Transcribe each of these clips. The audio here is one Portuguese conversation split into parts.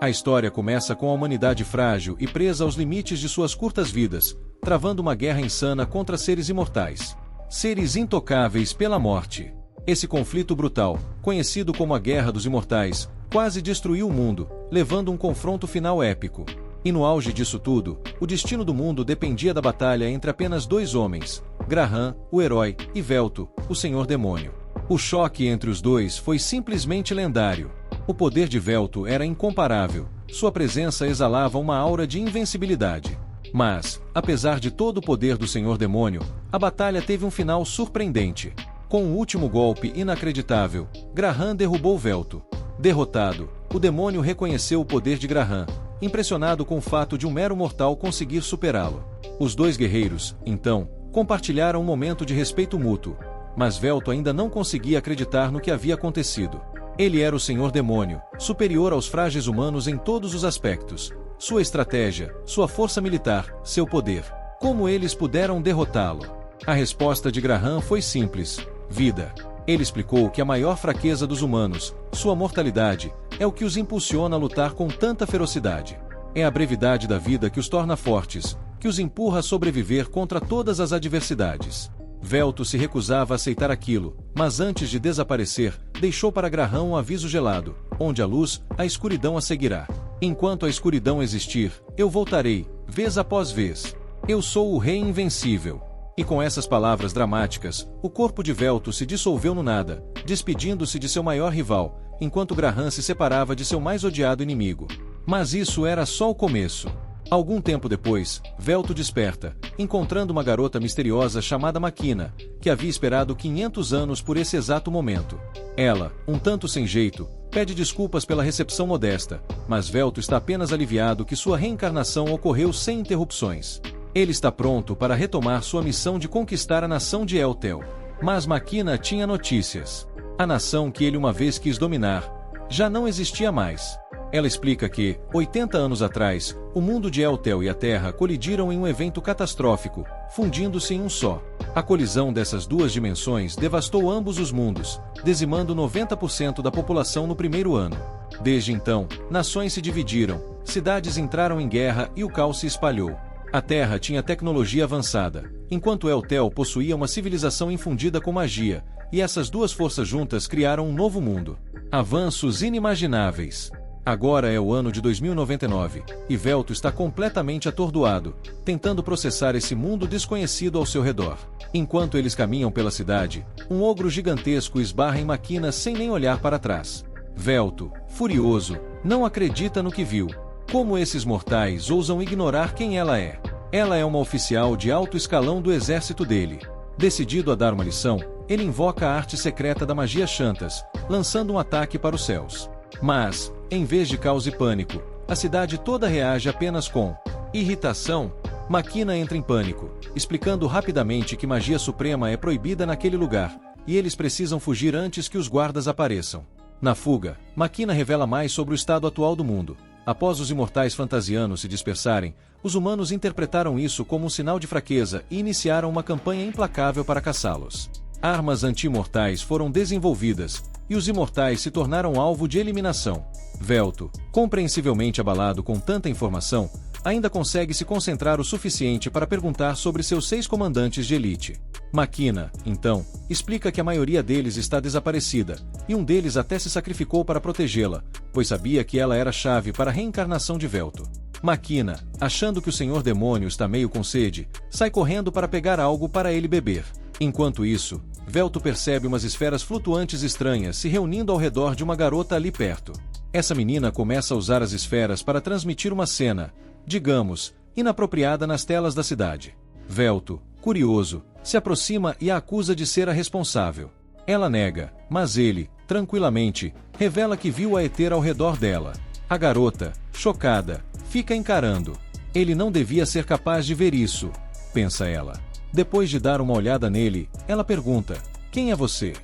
A história começa com a humanidade frágil e presa aos limites de suas curtas vidas, travando uma guerra insana contra seres imortais. Seres intocáveis pela morte. Esse conflito brutal, conhecido como a Guerra dos Imortais, quase destruiu o mundo, levando um confronto final épico. E no auge disso tudo, o destino do mundo dependia da batalha entre apenas dois homens, Graham, o herói, e Velto, o Senhor Demônio. O choque entre os dois foi simplesmente lendário. O poder de Velto era incomparável, sua presença exalava uma aura de invencibilidade. Mas, apesar de todo o poder do Senhor Demônio, a batalha teve um final surpreendente. Com um último golpe inacreditável, Graham derrubou Velto. Derrotado, o demônio reconheceu o poder de Graham, impressionado com o fato de um mero mortal conseguir superá-lo. Os dois guerreiros, então, compartilharam um momento de respeito mútuo, mas Velto ainda não conseguia acreditar no que havia acontecido. Ele era o Senhor Demônio, superior aos frágeis humanos em todos os aspectos. Sua estratégia, sua força militar, seu poder. Como eles puderam derrotá-lo? A resposta de Graham foi simples: vida. Ele explicou que a maior fraqueza dos humanos, sua mortalidade, é o que os impulsiona a lutar com tanta ferocidade. É a brevidade da vida que os torna fortes, que os empurra a sobreviver contra todas as adversidades. Velto se recusava a aceitar aquilo, mas antes de desaparecer, deixou para Graham um aviso gelado: onde a luz, a escuridão a seguirá. Enquanto a escuridão existir, eu voltarei, vez após vez. Eu sou o Rei Invencível. E com essas palavras dramáticas, o corpo de Velto se dissolveu no nada, despedindo-se de seu maior rival, enquanto Graham se separava de seu mais odiado inimigo. Mas isso era só o começo. Algum tempo depois, Velto desperta, encontrando uma garota misteriosa chamada Makina, que havia esperado 500 anos por esse exato momento. Ela, um tanto sem jeito, pede desculpas pela recepção modesta, mas Velto está apenas aliviado que sua reencarnação ocorreu sem interrupções. Ele está pronto para retomar sua missão de conquistar a nação de Eltel. Mas Makina tinha notícias. A nação que ele uma vez quis dominar já não existia mais. Ela explica que, 80 anos atrás, o mundo de Eltel e a Terra colidiram em um evento catastrófico, fundindo-se em um só. A colisão dessas duas dimensões devastou ambos os mundos, dizimando 90% da população no primeiro ano. Desde então, nações se dividiram, cidades entraram em guerra e o caos se espalhou. A Terra tinha tecnologia avançada, enquanto Eltel possuía uma civilização infundida com magia, e essas duas forças juntas criaram um novo mundo. Avanços inimagináveis. Agora é o ano de 2099, e Velto está completamente atordoado, tentando processar esse mundo desconhecido ao seu redor. Enquanto eles caminham pela cidade, um ogro gigantesco esbarra em Makina sem nem olhar para trás. Velto, furioso, não acredita no que viu. Como esses mortais ousam ignorar quem ela é? Ela é uma oficial de alto escalão do exército dele. Decidido a dar uma lição, ele invoca a arte secreta da magia Shantas, lançando um ataque para os céus. Mas, em vez de caos e pânico, a cidade toda reage apenas com irritação. Makina entra em pânico, explicando rapidamente que magia suprema é proibida naquele lugar, e eles precisam fugir antes que os guardas apareçam. Na fuga, Makina revela mais sobre o estado atual do mundo. Após os imortais fantasianos se dispersarem, os humanos interpretaram isso como um sinal de fraqueza e iniciaram uma campanha implacável para caçá-los. Armas anti-imortais foram desenvolvidas, e os imortais se tornaram alvo de eliminação. Velto, compreensivelmente abalado com tanta informação, ainda consegue se concentrar o suficiente para perguntar sobre seus 6 comandantes de elite. Makina, então, explica que a maioria deles está desaparecida, e um deles até se sacrificou para protegê-la, pois sabia que ela era a chave para a reencarnação de Velto. Makina, achando que o Senhor Demônio está meio com sede, sai correndo para pegar algo para ele beber. Enquanto isso, Velto percebe umas esferas flutuantes estranhas se reunindo ao redor de uma garota ali perto. Essa menina começa a usar as esferas para transmitir uma cena, digamos, inapropriada nas telas da cidade. Velto, curioso, se aproxima e a acusa de ser a responsável. Ela nega, mas ele, tranquilamente, revela que viu a Eter ao redor dela. A garota, chocada, fica encarando. Ele não devia ser capaz de ver isso, pensa ela. Depois de dar uma olhada nele, ela pergunta: quem é você?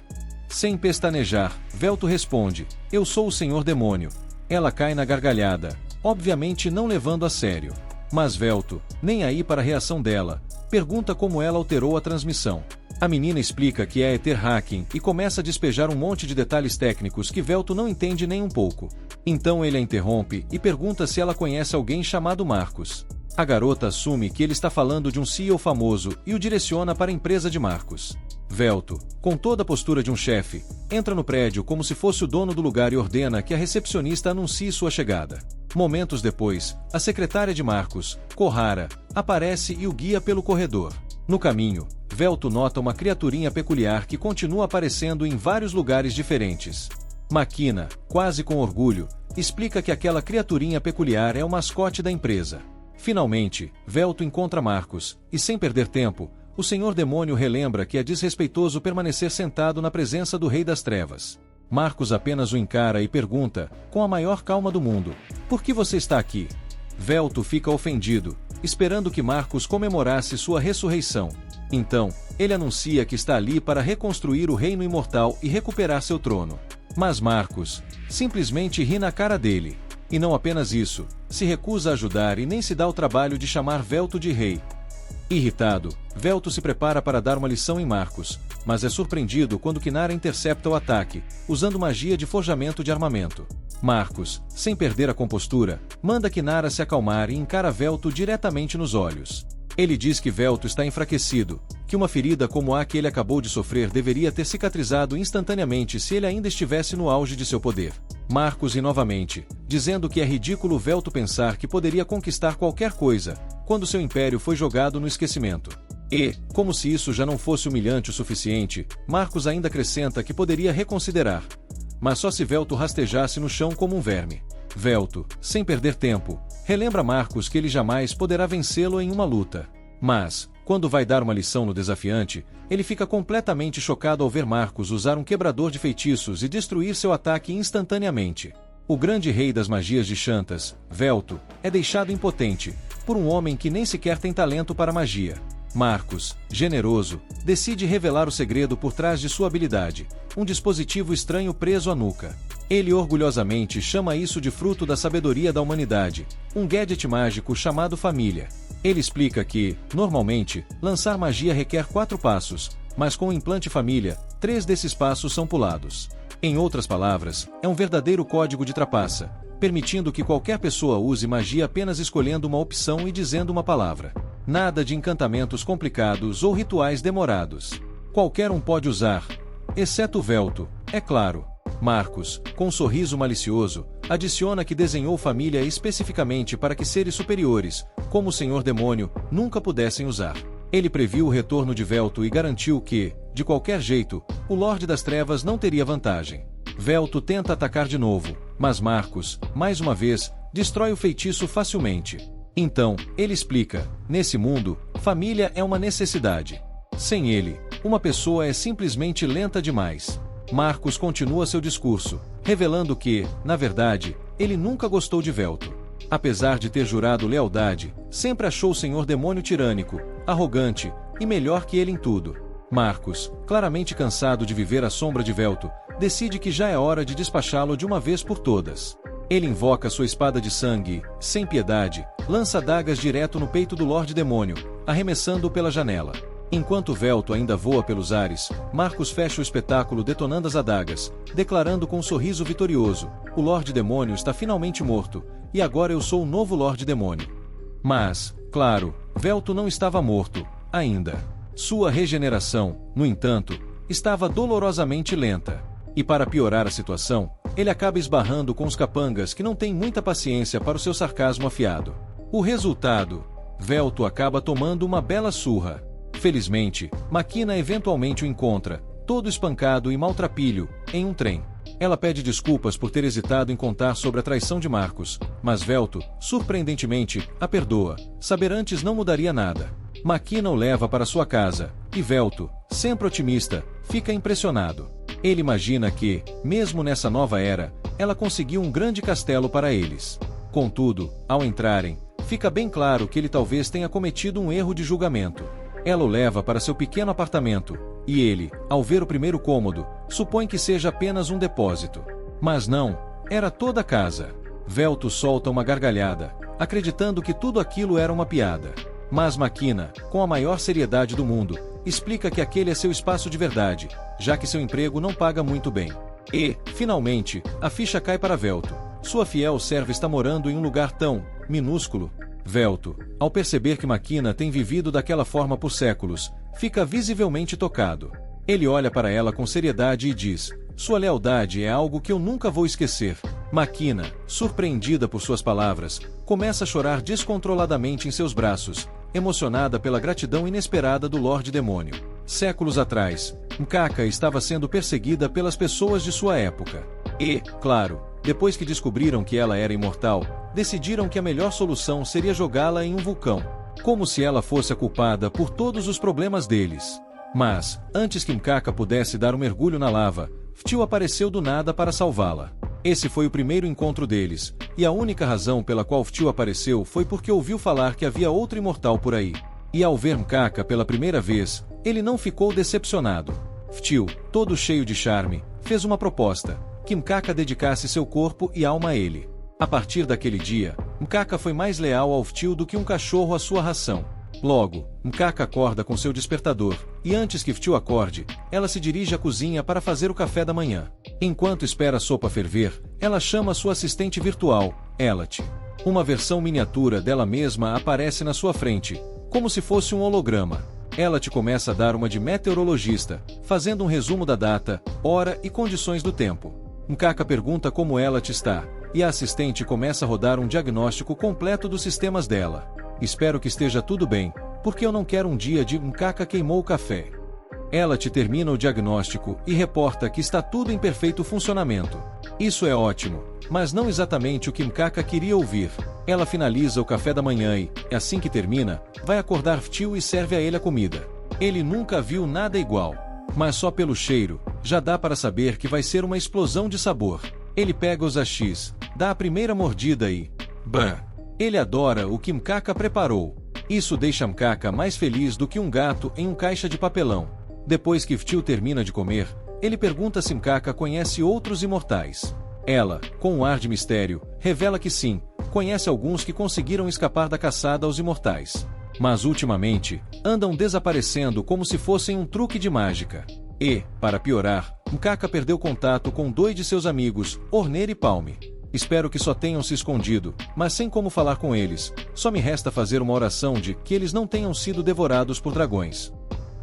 Sem pestanejar, Velto responde: eu sou o Senhor Demônio. Ela cai na gargalhada, obviamente não levando a sério. Mas Velto, nem aí para a reação dela, pergunta como ela alterou a transmissão. A menina explica que é Ether Hacking e começa a despejar um monte de detalhes técnicos que Velto não entende nem um pouco. Então ele a interrompe e pergunta se ela conhece alguém chamado Marcos. A garota assume que ele está falando de um CEO famoso e o direciona para a empresa de Marcos. Velto, com toda a postura de um chefe, entra no prédio como se fosse o dono do lugar e ordena que a recepcionista anuncie sua chegada. Momentos depois, a secretária de Marcos, Kohara, aparece e o guia pelo corredor. No caminho, Velto nota uma criaturinha peculiar que continua aparecendo em vários lugares diferentes. Makina, quase com orgulho, explica que aquela criaturinha peculiar é o mascote da empresa. Finalmente, Velto encontra Marcos, e sem perder tempo, o Senhor Demônio relembra que é desrespeitoso permanecer sentado na presença do Rei das Trevas. Marcos apenas o encara e pergunta, com a maior calma do mundo, por que você está aqui? Velto fica ofendido, esperando que Marcos comemorasse sua ressurreição. Então, ele anuncia que está ali para reconstruir o reino imortal e recuperar seu trono. Mas Marcos simplesmente ri na cara dele. E não apenas isso, se recusa a ajudar e nem se dá o trabalho de chamar Velto de rei. Irritado, Velto se prepara para dar uma lição em Marcos, mas é surpreendido quando Kinara intercepta o ataque, usando magia de forjamento de armamento. Marcos, sem perder a compostura, manda Kinara se acalmar e encara Velto diretamente nos olhos. Ele diz que Velto está enfraquecido, que uma ferida como a que ele acabou de sofrer deveria ter cicatrizado instantaneamente se ele ainda estivesse no auge de seu poder. Marcos ri novamente, dizendo que é ridículo Velto pensar que poderia conquistar qualquer coisa, quando seu império foi jogado no esquecimento. E, como se isso já não fosse humilhante o suficiente, Marcos ainda acrescenta que poderia reconsiderar. Mas só se Velto rastejasse no chão como um verme. Velto, sem perder tempo, relembra Marcos que ele jamais poderá vencê-lo em uma luta. Mas, quando vai dar uma lição no desafiante, ele fica completamente chocado ao ver Marcos usar um quebrador de feitiços e destruir seu ataque instantaneamente. O grande rei das magias de Shantas, Velto, é deixado impotente, por um homem que nem sequer tem talento para magia. Marcos, generoso, decide revelar o segredo por trás de sua habilidade, um dispositivo estranho preso à nuca. Ele orgulhosamente chama isso de fruto da sabedoria da humanidade, um gadget mágico chamado família. Ele explica que, normalmente, lançar magia requer 4 passos, mas com o implante família, 3 desses passos são pulados. Em outras palavras, é um verdadeiro código de trapaça, permitindo que qualquer pessoa use magia apenas escolhendo uma opção e dizendo uma palavra. Nada de encantamentos complicados ou rituais demorados. Qualquer um pode usar, exceto Velto, é claro. Marcos, com um sorriso malicioso, adiciona que desenhou família especificamente para que seres superiores, como o Senhor Demônio, nunca pudessem usar. Ele previu o retorno de Velto e garantiu que, de qualquer jeito, o Lorde das Trevas não teria vantagem. Velto tenta atacar de novo, mas Marcos, mais uma vez, destrói o feitiço facilmente. Então, ele explica, nesse mundo, família é uma necessidade. Sem ele, uma pessoa é simplesmente lenta demais. Marcos continua seu discurso, revelando que, na verdade, ele nunca gostou de Velto. Apesar de ter jurado lealdade, sempre achou o Senhor Demônio tirânico, arrogante e melhor que ele em tudo. Marcos, claramente cansado de viver à sombra de Velto, decide que já é hora de despachá-lo de uma vez por todas. Ele invoca sua espada de sangue e, sem piedade, lança adagas direto no peito do Lorde Demônio, arremessando-o pela janela. Enquanto Velto ainda voa pelos ares, Marcos fecha o espetáculo detonando as adagas, declarando com um sorriso vitorioso, o Lorde Demônio está finalmente morto, e agora eu sou o novo Lorde Demônio. Mas, claro, Velto não estava morto, ainda. Sua regeneração, no entanto, estava dolorosamente lenta. E para piorar a situação, ele acaba esbarrando com os capangas que não têm muita paciência para o seu sarcasmo afiado. O resultado? Velto acaba tomando uma bela surra. Felizmente, Makina eventualmente o encontra, todo espancado e maltrapilho, em um trem. Ela pede desculpas por ter hesitado em contar sobre a traição de Marcos, mas Velto, surpreendentemente, a perdoa. Saber antes não mudaria nada. Makina o leva para sua casa, e Velto, sempre otimista, fica impressionado. Ele imagina que, mesmo nessa nova era, ela conseguiu um grande castelo para eles. Contudo, ao entrarem, fica bem claro que ele talvez tenha cometido um erro de julgamento. Ela o leva para seu pequeno apartamento, e ele, ao ver o primeiro cômodo, supõe que seja apenas um depósito. Mas não, era toda a casa. Velto solta uma gargalhada, acreditando que tudo aquilo era uma piada. Mas Makina, com a maior seriedade do mundo, explica que aquele é seu espaço de verdade, já que seu emprego não paga muito bem. E, finalmente, a ficha cai para Velto. Sua fiel serva está morando em um lugar tão minúsculo. Velto, ao perceber que Makina tem vivido daquela forma por séculos, fica visivelmente tocado. Ele olha para ela com seriedade e diz: sua lealdade é algo que eu nunca vou esquecer. Makina, surpreendida por suas palavras, começa a chorar descontroladamente em seus braços, emocionada pela gratidão inesperada do Lorde Demônio. Séculos atrás, Mkaka estava sendo perseguida pelas pessoas de sua época. E, claro, depois que descobriram que ela era imortal, decidiram que a melhor solução seria jogá-la em um vulcão, como se ela fosse a culpada por todos os problemas deles. Mas, antes que Mkaka pudesse dar um mergulho na lava, Ftio apareceu do nada para salvá-la. Esse foi o primeiro encontro deles, e a única razão pela qual Ftio apareceu foi porque ouviu falar que havia outro imortal por aí. E ao ver Mkaka pela primeira vez, ele não ficou decepcionado. Ftio, todo cheio de charme, fez uma proposta: que Mkaka dedicasse seu corpo e alma a ele. A partir daquele dia, Mkaka foi mais leal ao Ftio do que um cachorro à sua ração. Logo, Mkaka acorda com seu despertador, e antes que Ftio acorde, ela se dirige à cozinha para fazer o café da manhã. Enquanto espera a sopa ferver, ela chama sua assistente virtual, Elat. Uma versão miniatura dela mesma aparece na sua frente, como se fosse um holograma. Elat começa a dar uma de meteorologista, fazendo um resumo da data, hora e condições do tempo. Mkaka pergunta como Elat está, e a assistente começa a rodar um diagnóstico completo dos sistemas dela. Espero que esteja tudo bem, porque eu não quero um dia de Mkaka queimou o café. Elat termina o diagnóstico e reporta que está tudo em perfeito funcionamento. Isso é ótimo, mas não exatamente o que Mkaka queria ouvir. Ela finaliza o café da manhã e, assim que termina, vai acordar Ftio e serve a ele a comida. Ele nunca viu nada igual, mas só pelo cheiro, já dá para saber que vai ser uma explosão de sabor. Ele pega os achis, dá a primeira mordida e... Bah! Ele adora o que Mkaka preparou. Isso deixa Mkaka mais feliz do que um gato em um caixa de papelão. Depois que Ftio termina de comer, ele pergunta se Mkaka conhece outros imortais. Ela, com um ar de mistério, revela que sim, conhece alguns que conseguiram escapar da caçada aos imortais. Mas ultimamente, andam desaparecendo como se fossem um truque de mágica. E, para piorar, Mkaka perdeu contato com 2 de seus amigos, Orner e Palme. Espero que só tenham se escondido, mas sem como falar com eles, só me resta fazer uma oração de que eles não tenham sido devorados por dragões.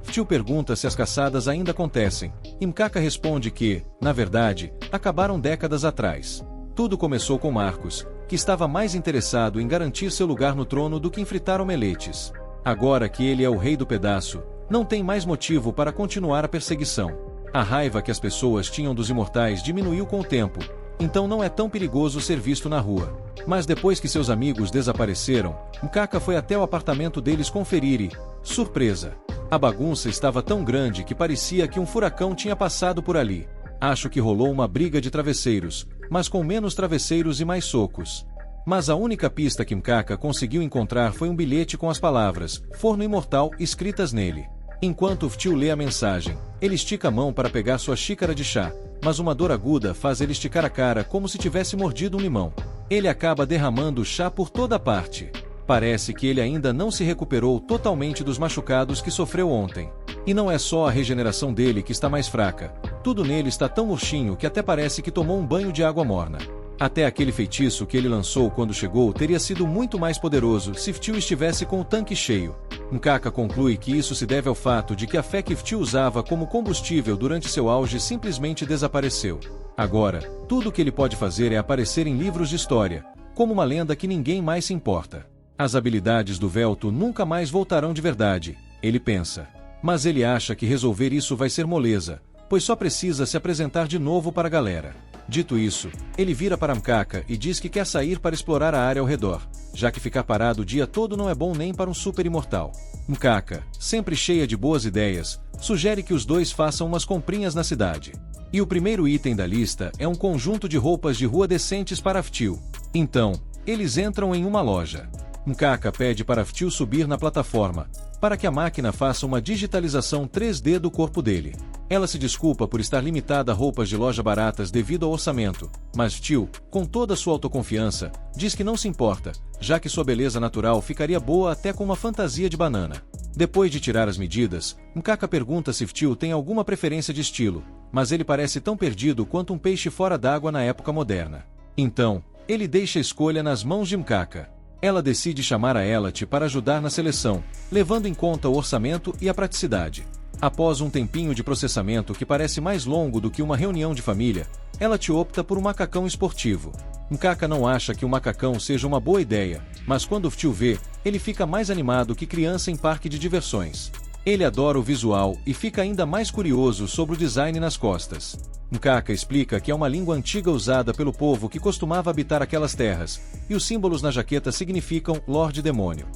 Ftio pergunta se as caçadas ainda acontecem, e Mkaka responde que, na verdade, acabaram décadas atrás. Tudo começou com Marcos, que estava mais interessado em garantir seu lugar no trono do que em fritar omeletes. Agora que ele é o rei do pedaço, não tem mais motivo para continuar a perseguição. A raiva que as pessoas tinham dos imortais diminuiu com o tempo, então não é tão perigoso ser visto na rua. Mas depois que seus amigos desapareceram, Mkaka foi até o apartamento deles conferir e, surpresa, a bagunça estava tão grande que parecia que um furacão tinha passado por ali. Acho que rolou uma briga de travesseiros, mas com menos travesseiros e mais socos. Mas a única pista que Mkaka conseguiu encontrar foi um bilhete com as palavras "Forno Imortal" escritas nele. Enquanto Ftio lê a mensagem, ele estica a mão para pegar sua xícara de chá, mas uma dor aguda faz ele esticar a cara como se tivesse mordido um limão. Ele acaba derramando chá por toda parte. Parece que ele ainda não se recuperou totalmente dos machucados que sofreu ontem. E não é só a regeneração dele que está mais fraca. Tudo nele está tão murchinho que até parece que tomou um banho de água morna. Até aquele feitiço que ele lançou quando chegou teria sido muito mais poderoso se Ftio estivesse com o tanque cheio. Mkaka conclui que isso se deve ao fato de que a fé que Ftio usava como combustível durante seu auge simplesmente desapareceu. Agora, tudo o que ele pode fazer é aparecer em livros de história, como uma lenda que ninguém mais se importa. As habilidades do Velto nunca mais voltarão de verdade, ele pensa. Mas ele acha que resolver isso vai ser moleza, pois só precisa se apresentar de novo para a galera. Dito isso, ele vira para Mkaka e diz que quer sair para explorar a área ao redor, já que ficar parado o dia todo não é bom nem para um super imortal. Mkaka, sempre cheia de boas ideias, sugere que os dois façam umas comprinhas na cidade. E o primeiro item da lista é um conjunto de roupas de rua decentes para Ftio. Então, eles entram em uma loja. Mkaka pede para Ftio subir na plataforma, para que a máquina faça uma digitalização 3D do corpo dele. Ela se desculpa por estar limitada a roupas de loja baratas devido ao orçamento, mas Phil, com toda sua autoconfiança, diz que não se importa, já que sua beleza natural ficaria boa até com uma fantasia de banana. Depois de tirar as medidas, Mkaka pergunta se Phil tem alguma preferência de estilo, mas ele parece tão perdido quanto um peixe fora d'água na época moderna. Então, ele deixa a escolha nas mãos de Mkaka. Ela decide chamar a Elliot para ajudar na seleção, levando em conta o orçamento e a praticidade. Após um tempinho de processamento que parece mais longo do que uma reunião de família, Elliot opta por um macacão esportivo. Mkaka não acha que o macacão seja uma boa ideia, mas quando Phil vê, ele fica mais animado que criança em parque de diversões. Ele adora o visual e fica ainda mais curioso sobre o design nas costas. Mkaka explica que é uma língua antiga usada pelo povo que costumava habitar aquelas terras, e os símbolos na jaqueta significam Lorde Demônio.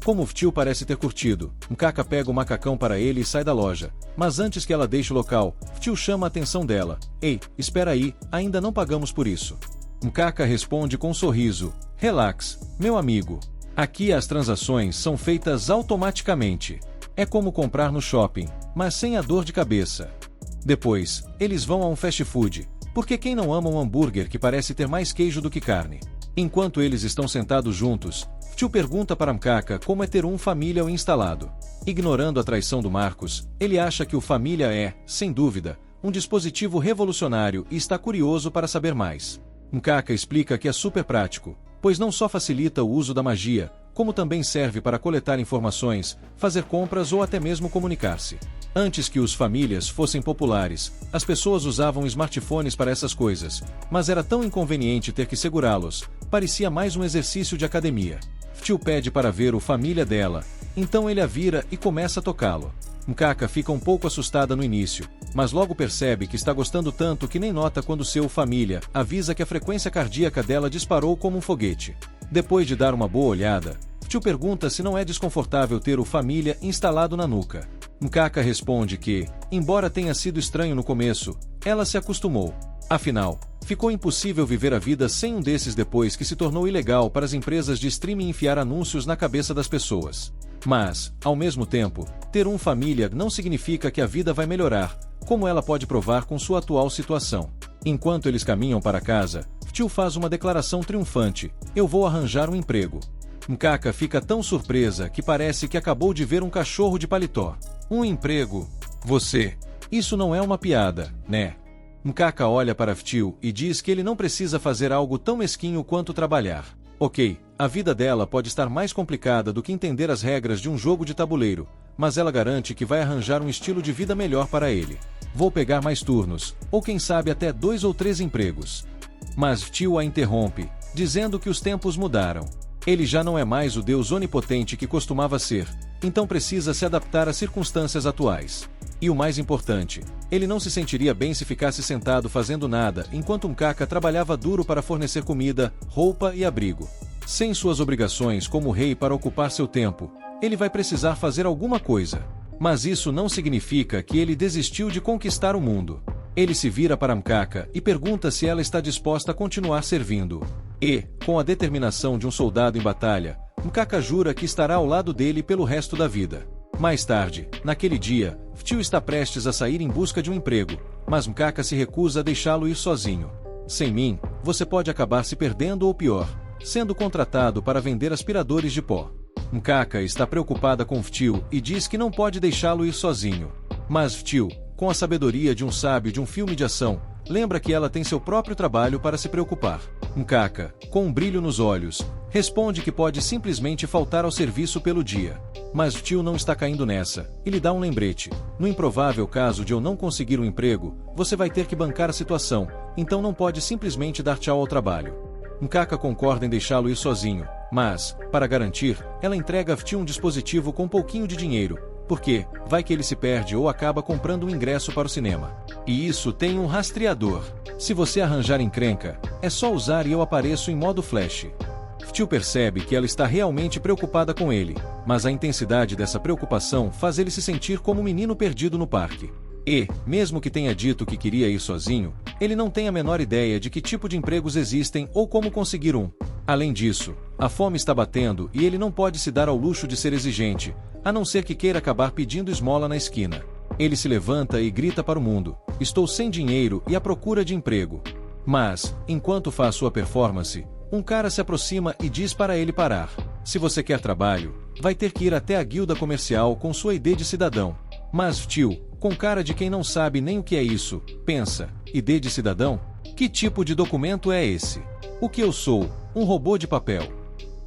Como Phil parece ter curtido, Mkaka pega o macacão para ele e sai da loja, mas antes que ela deixe o local, Phil chama a atenção dela. Ei, espera aí, ainda não pagamos por isso. Mkaka responde com um sorriso. Relax, meu amigo. Aqui as transações são feitas automaticamente. É como comprar no shopping, mas sem a dor de cabeça. Depois, eles vão a um fast food, porque quem não ama um hambúrguer que parece ter mais queijo do que carne? Enquanto eles estão sentados juntos, Phil pergunta para Mkaka como é ter um família instalado. Ignorando a traição do Marcos, ele acha que o família é, sem dúvida, um dispositivo revolucionário e está curioso para saber mais. Mkaka explica que é super prático, pois não só facilita o uso da magia, como também serve para coletar informações, fazer compras ou até mesmo comunicar-se. Antes que os famílias fossem populares, as pessoas usavam smartphones para essas coisas, mas era tão inconveniente ter que segurá-los, parecia mais um exercício de academia. Phil pede para ver o família dela, então ele a vira e começa a tocá-lo. Mkaka fica um pouco assustada no início, mas logo percebe que está gostando tanto que nem nota quando seu família avisa que a frequência cardíaca dela disparou como um foguete. Depois de dar uma boa olhada, Phil pergunta se não é desconfortável ter o família instalado na nuca. Mkaka responde que, embora tenha sido estranho no começo, ela se acostumou. Afinal, ficou impossível viver a vida sem um desses depois que se tornou ilegal para as empresas de streaming enfiar anúncios na cabeça das pessoas. Mas, ao mesmo tempo, ter um família não significa que a vida vai melhorar, como ela pode provar com sua atual situação. Enquanto eles caminham para casa, Phil faz uma declaração triunfante: eu vou arranjar um emprego. Mkaka fica tão surpresa que parece que acabou de ver um cachorro de paletó. Um emprego? Você? Isso não é uma piada, né? Mkaka olha para Phil e diz que ele não precisa fazer algo tão mesquinho quanto trabalhar. Ok, a vida dela pode estar mais complicada do que entender as regras de um jogo de tabuleiro, mas ela garante que vai arranjar um estilo de vida melhor para ele. Vou pegar mais turnos, ou quem sabe até 2 ou 3 empregos. Mas Phil a interrompe, dizendo que os tempos mudaram. Ele já não é mais o deus onipotente que costumava ser, então precisa se adaptar às circunstâncias atuais. E o mais importante, ele não se sentiria bem se ficasse sentado fazendo nada enquanto Mkaka trabalhava duro para fornecer comida, roupa e abrigo. Sem suas obrigações como rei para ocupar seu tempo, ele vai precisar fazer alguma coisa. Mas isso não significa que ele desistiu de conquistar o mundo. Ele se vira para Mkaka e pergunta se ela está disposta a continuar servindo. E, com a determinação de um soldado em batalha, Mkaka jura que estará ao lado dele pelo resto da vida. Mais tarde, naquele dia, Phil está prestes a sair em busca de um emprego, mas Mkaka se recusa a deixá-lo ir sozinho. Sem mim, você pode acabar se perdendo ou pior, sendo contratado para vender aspiradores de pó. Mkaka está preocupada com Phil e diz que não pode deixá-lo ir sozinho. Mas Phil, com a sabedoria de um sábio de um filme de ação, lembra que ela tem seu próprio trabalho para se preocupar. Mkaka, com um brilho nos olhos, responde que pode simplesmente faltar ao serviço pelo dia. Mas Phil não está caindo nessa, e lhe dá um lembrete. No improvável caso de eu não conseguir um emprego, você vai ter que bancar a situação, então não pode simplesmente dar tchau ao trabalho. Mkaka concorda em deixá-lo ir sozinho, mas, para garantir, ela entrega a Phil um dispositivo com um pouquinho de dinheiro, porque vai que ele se perde ou acaba comprando um ingresso para o cinema. E isso tem um rastreador. Se você arranjar encrenca, é só usar e eu apareço em modo flash. Phil percebe que ela está realmente preocupada com ele, mas a intensidade dessa preocupação faz ele se sentir como um menino perdido no parque. E, mesmo que tenha dito que queria ir sozinho, ele não tem a menor ideia de que tipo de empregos existem ou como conseguir um. Além disso, a fome está batendo e ele não pode se dar ao luxo de ser exigente, a não ser que queira acabar pedindo esmola na esquina. Ele se levanta e grita para o mundo: estou sem dinheiro e à procura de emprego. Mas, enquanto faz sua performance, um cara se aproxima e diz para ele parar. Se você quer trabalho, vai ter que ir até a guilda comercial com sua ID de cidadão. Mas Phil, com cara de quem não sabe nem o que é isso, pensa: ID de cidadão? Que tipo de documento é esse? O que eu sou? Um robô de papel?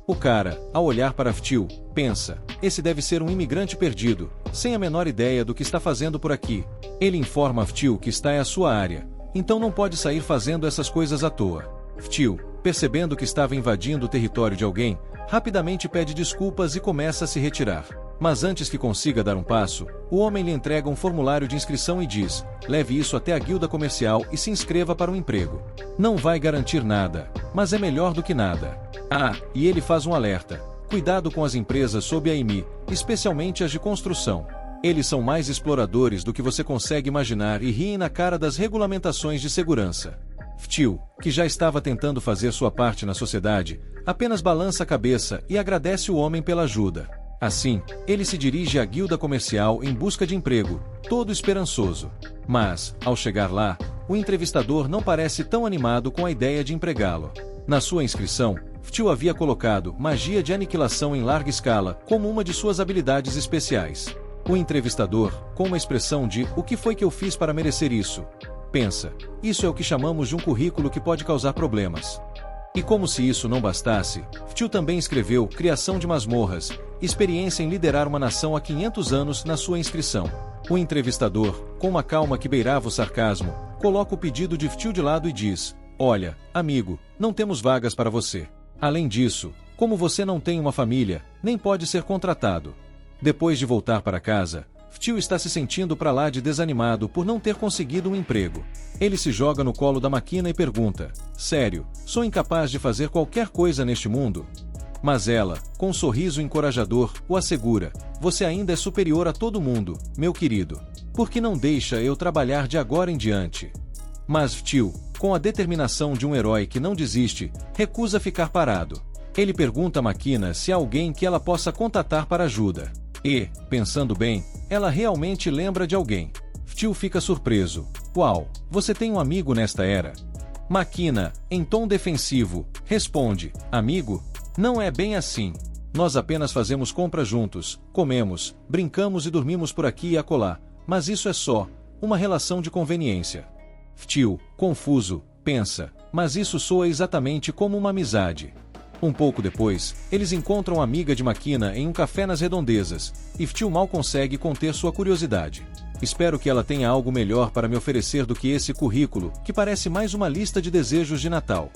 O cara, ao olhar para Phil, pensa: esse deve ser um imigrante perdido, sem a menor ideia do que está fazendo por aqui. Ele informa a Phil que está em a sua área, então não pode sair fazendo essas coisas à toa. Phil, percebendo que estava invadindo o território de alguém, rapidamente pede desculpas e começa a se retirar. Mas antes que consiga dar um passo, o homem lhe entrega um formulário de inscrição e diz: leve isso até a guilda comercial e se inscreva para um emprego. Não vai garantir nada, mas é melhor do que nada. Ah, e ele faz um alerta: cuidado com as empresas sob a IMI, especialmente as de construção. Eles são mais exploradores do que você consegue imaginar e riem na cara das regulamentações de segurança. Phil, que já estava tentando fazer sua parte na sociedade, apenas balança a cabeça e agradece o homem pela ajuda. Assim, ele se dirige à guilda comercial em busca de emprego, todo esperançoso. Mas, ao chegar lá, o entrevistador não parece tão animado com a ideia de empregá-lo. Na sua inscrição, Phil havia colocado magia de aniquilação em larga escala como uma de suas habilidades especiais. O entrevistador, com uma expressão de "o que foi que eu fiz para merecer isso?", pensa: isso é o que chamamos de um currículo que pode causar problemas. E como se isso não bastasse, Phil também escreveu criação de masmorras, experiência em liderar uma nação há 500 anos na sua inscrição. O entrevistador, com uma calma que beirava o sarcasmo, coloca o pedido de Phil de lado e diz: olha, amigo, não temos vagas para você. Além disso, como você não tem uma família, nem pode ser contratado. Depois de voltar para casa, Phil está se sentindo para lá de desanimado por não ter conseguido um emprego. Ele se joga no colo da máquina e pergunta: sério, sou incapaz de fazer qualquer coisa neste mundo? Mas ela, com um sorriso encorajador, o assegura: você ainda é superior a todo mundo, meu querido. Por que não deixa eu trabalhar de agora em diante? Mas Phil, com a determinação de um herói que não desiste, recusa ficar parado. Ele pergunta à máquina se há alguém que ela possa contatar para ajuda. E, pensando bem, ela realmente lembra de alguém. Phil fica surpreso. Uau, você tem um amigo nesta era? Máquina, em tom defensivo, responde: amigo? Não é bem assim. Nós apenas fazemos compras juntos, comemos, brincamos e dormimos por aqui e acolá, mas isso é só uma relação de conveniência. Phil, confuso, pensa: mas isso soa exatamente como uma amizade. Um pouco depois, eles encontram a amiga de máquina em um café nas redondezas, e Phil mal consegue conter sua curiosidade. Espero que ela tenha algo melhor para me oferecer do que esse currículo, que parece mais uma lista de desejos de Natal.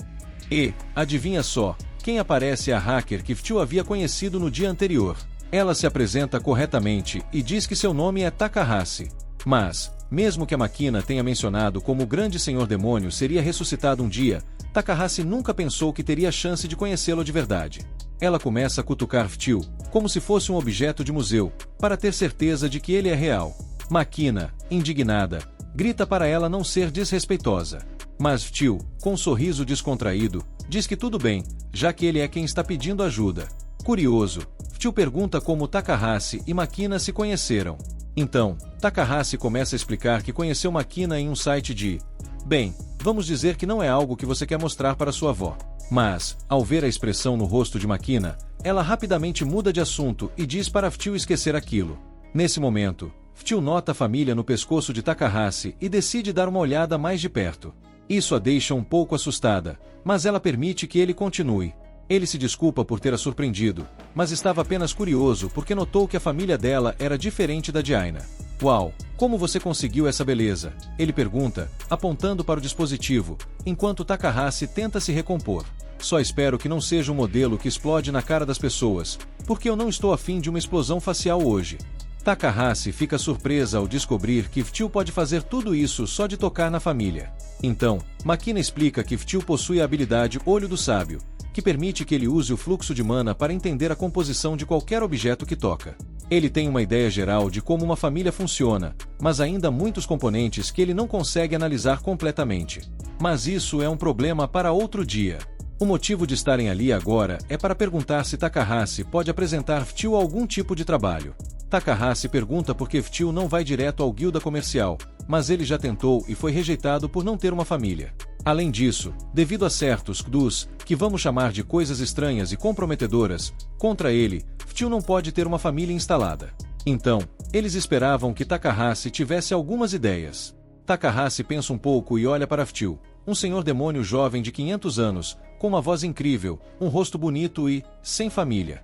E, adivinha só, quem aparece é a hacker que Phil havia conhecido no dia anterior. Ela se apresenta corretamente e diz que seu nome é Takahashi. Mas, mesmo que a máquina tenha mencionado como o grande senhor demônio seria ressuscitado um dia, Takahashi nunca pensou que teria chance de conhecê-lo de verdade. Ela começa a cutucar Phil, como se fosse um objeto de museu, para ter certeza de que ele é real. Máquina, indignada, grita para ela não ser desrespeitosa. Mas Phil, com um sorriso descontraído, diz que tudo bem, já que ele é quem está pedindo ajuda. Curioso, Phil pergunta como Takahashi e Máquina se conheceram. Então, Takahashi começa a explicar que conheceu Máquina em um site de... bem, vamos dizer que não é algo que você quer mostrar para sua avó. Mas, ao ver a expressão no rosto de Máquina, ela rapidamente muda de assunto e diz para Phil esquecer aquilo. Nesse momento, Phil nota a família no pescoço de Takahashi e decide dar uma olhada mais de perto. Isso a deixa um pouco assustada, mas ela permite que ele continue. Ele se desculpa por ter a surpreendido, mas estava apenas curioso porque notou que a família dela era diferente da de Aina. Uau, como você conseguiu essa beleza? Ele pergunta, apontando para o dispositivo, enquanto Takahashi tenta se recompor. Só espero que não seja um modelo que explode na cara das pessoas, porque eu não estou afim de uma explosão facial hoje. Takahashi fica surpresa ao descobrir que Phil pode fazer tudo isso só de tocar na família. Então, Máquina explica que Phil possui a habilidade Olho do Sábio, que permite que ele use o fluxo de mana para entender a composição de qualquer objeto que toca. Ele tem uma ideia geral de como uma família funciona, mas ainda há muitos componentes que ele não consegue analisar completamente. Mas isso é um problema para outro dia. O motivo de estarem ali agora é para perguntar se Takahashi pode apresentar Phil a algum tipo de trabalho. Takahashi pergunta por que Ftio não vai direto ao guilda comercial, mas ele já tentou e foi rejeitado por não ter uma família. Além disso, devido a certos KDUs, que vamos chamar de coisas estranhas e comprometedoras, contra ele, Ftio não pode ter uma família instalada. Então, eles esperavam que Takahashi tivesse algumas ideias. Takahashi pensa um pouco e olha para Ftio, um senhor demônio jovem de 500 anos, com uma voz incrível, um rosto bonito e, sem família.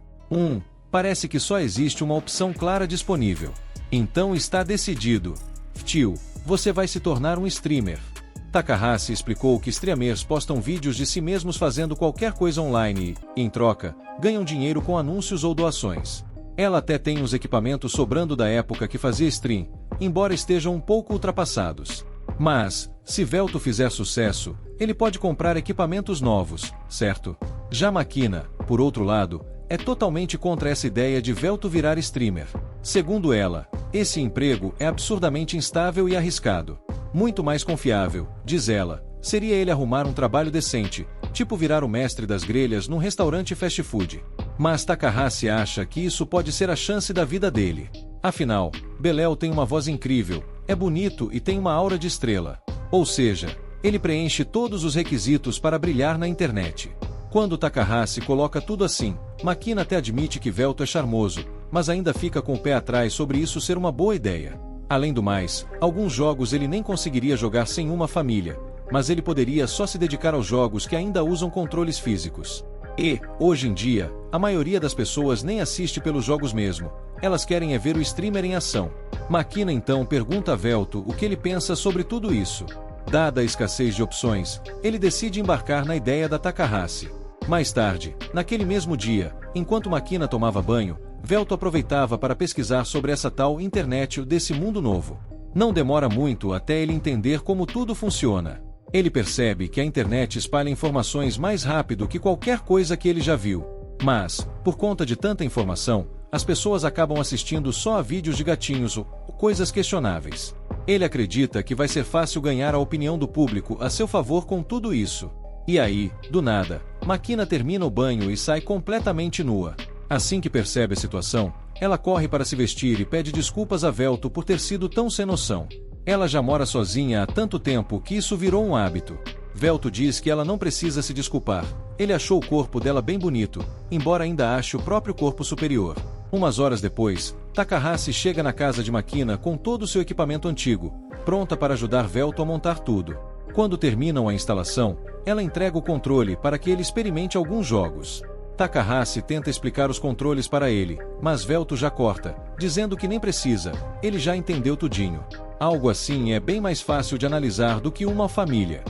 Parece que só existe uma opção clara disponível. Então está decidido. Ftio, você vai se tornar um streamer. Takahashi explicou que streamers postam vídeos de si mesmos fazendo qualquer coisa online e, em troca, ganham dinheiro com anúncios ou doações. Ela até tem uns equipamentos sobrando da época que fazia stream, embora estejam um pouco ultrapassados. Mas, se Velto fizer sucesso, ele pode comprar equipamentos novos, certo? Já Makina, por outro lado, é totalmente contra essa ideia de Velto virar streamer. Segundo ela, esse emprego é absurdamente instável e arriscado. Muito mais confiável, diz ela, seria ele arrumar um trabalho decente, tipo virar o mestre das grelhas num restaurante fast food. Mas Takahashi acha que isso pode ser a chance da vida dele. Afinal, Beléu tem uma voz incrível, é bonito e tem uma aura de estrela. Ou seja, ele preenche todos os requisitos para brilhar na internet. Quando Takahashi coloca tudo assim, Makina até admite que Velto é charmoso, mas ainda fica com o pé atrás sobre isso ser uma boa ideia. Além do mais, alguns jogos ele nem conseguiria jogar sem uma família, mas ele poderia só se dedicar aos jogos que ainda usam controles físicos. E, hoje em dia, a maioria das pessoas nem assiste pelos jogos mesmo, elas querem é ver o streamer em ação. Makina então pergunta a Velto o que ele pensa sobre tudo isso. Dada a escassez de opções, ele decide embarcar na ideia da Takahashi. Mais tarde, naquele mesmo dia, enquanto Makina tomava banho, Velto aproveitava para pesquisar sobre essa tal internet desse mundo novo. Não demora muito até ele entender como tudo funciona. Ele percebe que a internet espalha informações mais rápido que qualquer coisa que ele já viu. Mas, por conta de tanta informação, as pessoas acabam assistindo só a vídeos de gatinhos ou coisas questionáveis. Ele acredita que vai ser fácil ganhar a opinião do público a seu favor com tudo isso. E aí, do nada, Makina termina o banho e sai completamente nua. Assim que percebe a situação, ela corre para se vestir e pede desculpas a Velto por ter sido tão sem noção. Ela já mora sozinha há tanto tempo que isso virou um hábito. Velto diz que ela não precisa se desculpar. Ele achou o corpo dela bem bonito, embora ainda ache o próprio corpo superior. Umas horas depois, Takahashi chega na casa de Makina com todo o seu equipamento antigo, pronta para ajudar Velto a montar tudo. Quando terminam a instalação, ela entrega o controle para que ele experimente alguns jogos. Takahashi tenta explicar os controles para ele, mas Velto já corta, dizendo que nem precisa, ele já entendeu tudinho. Algo assim é bem mais fácil de analisar do que uma família.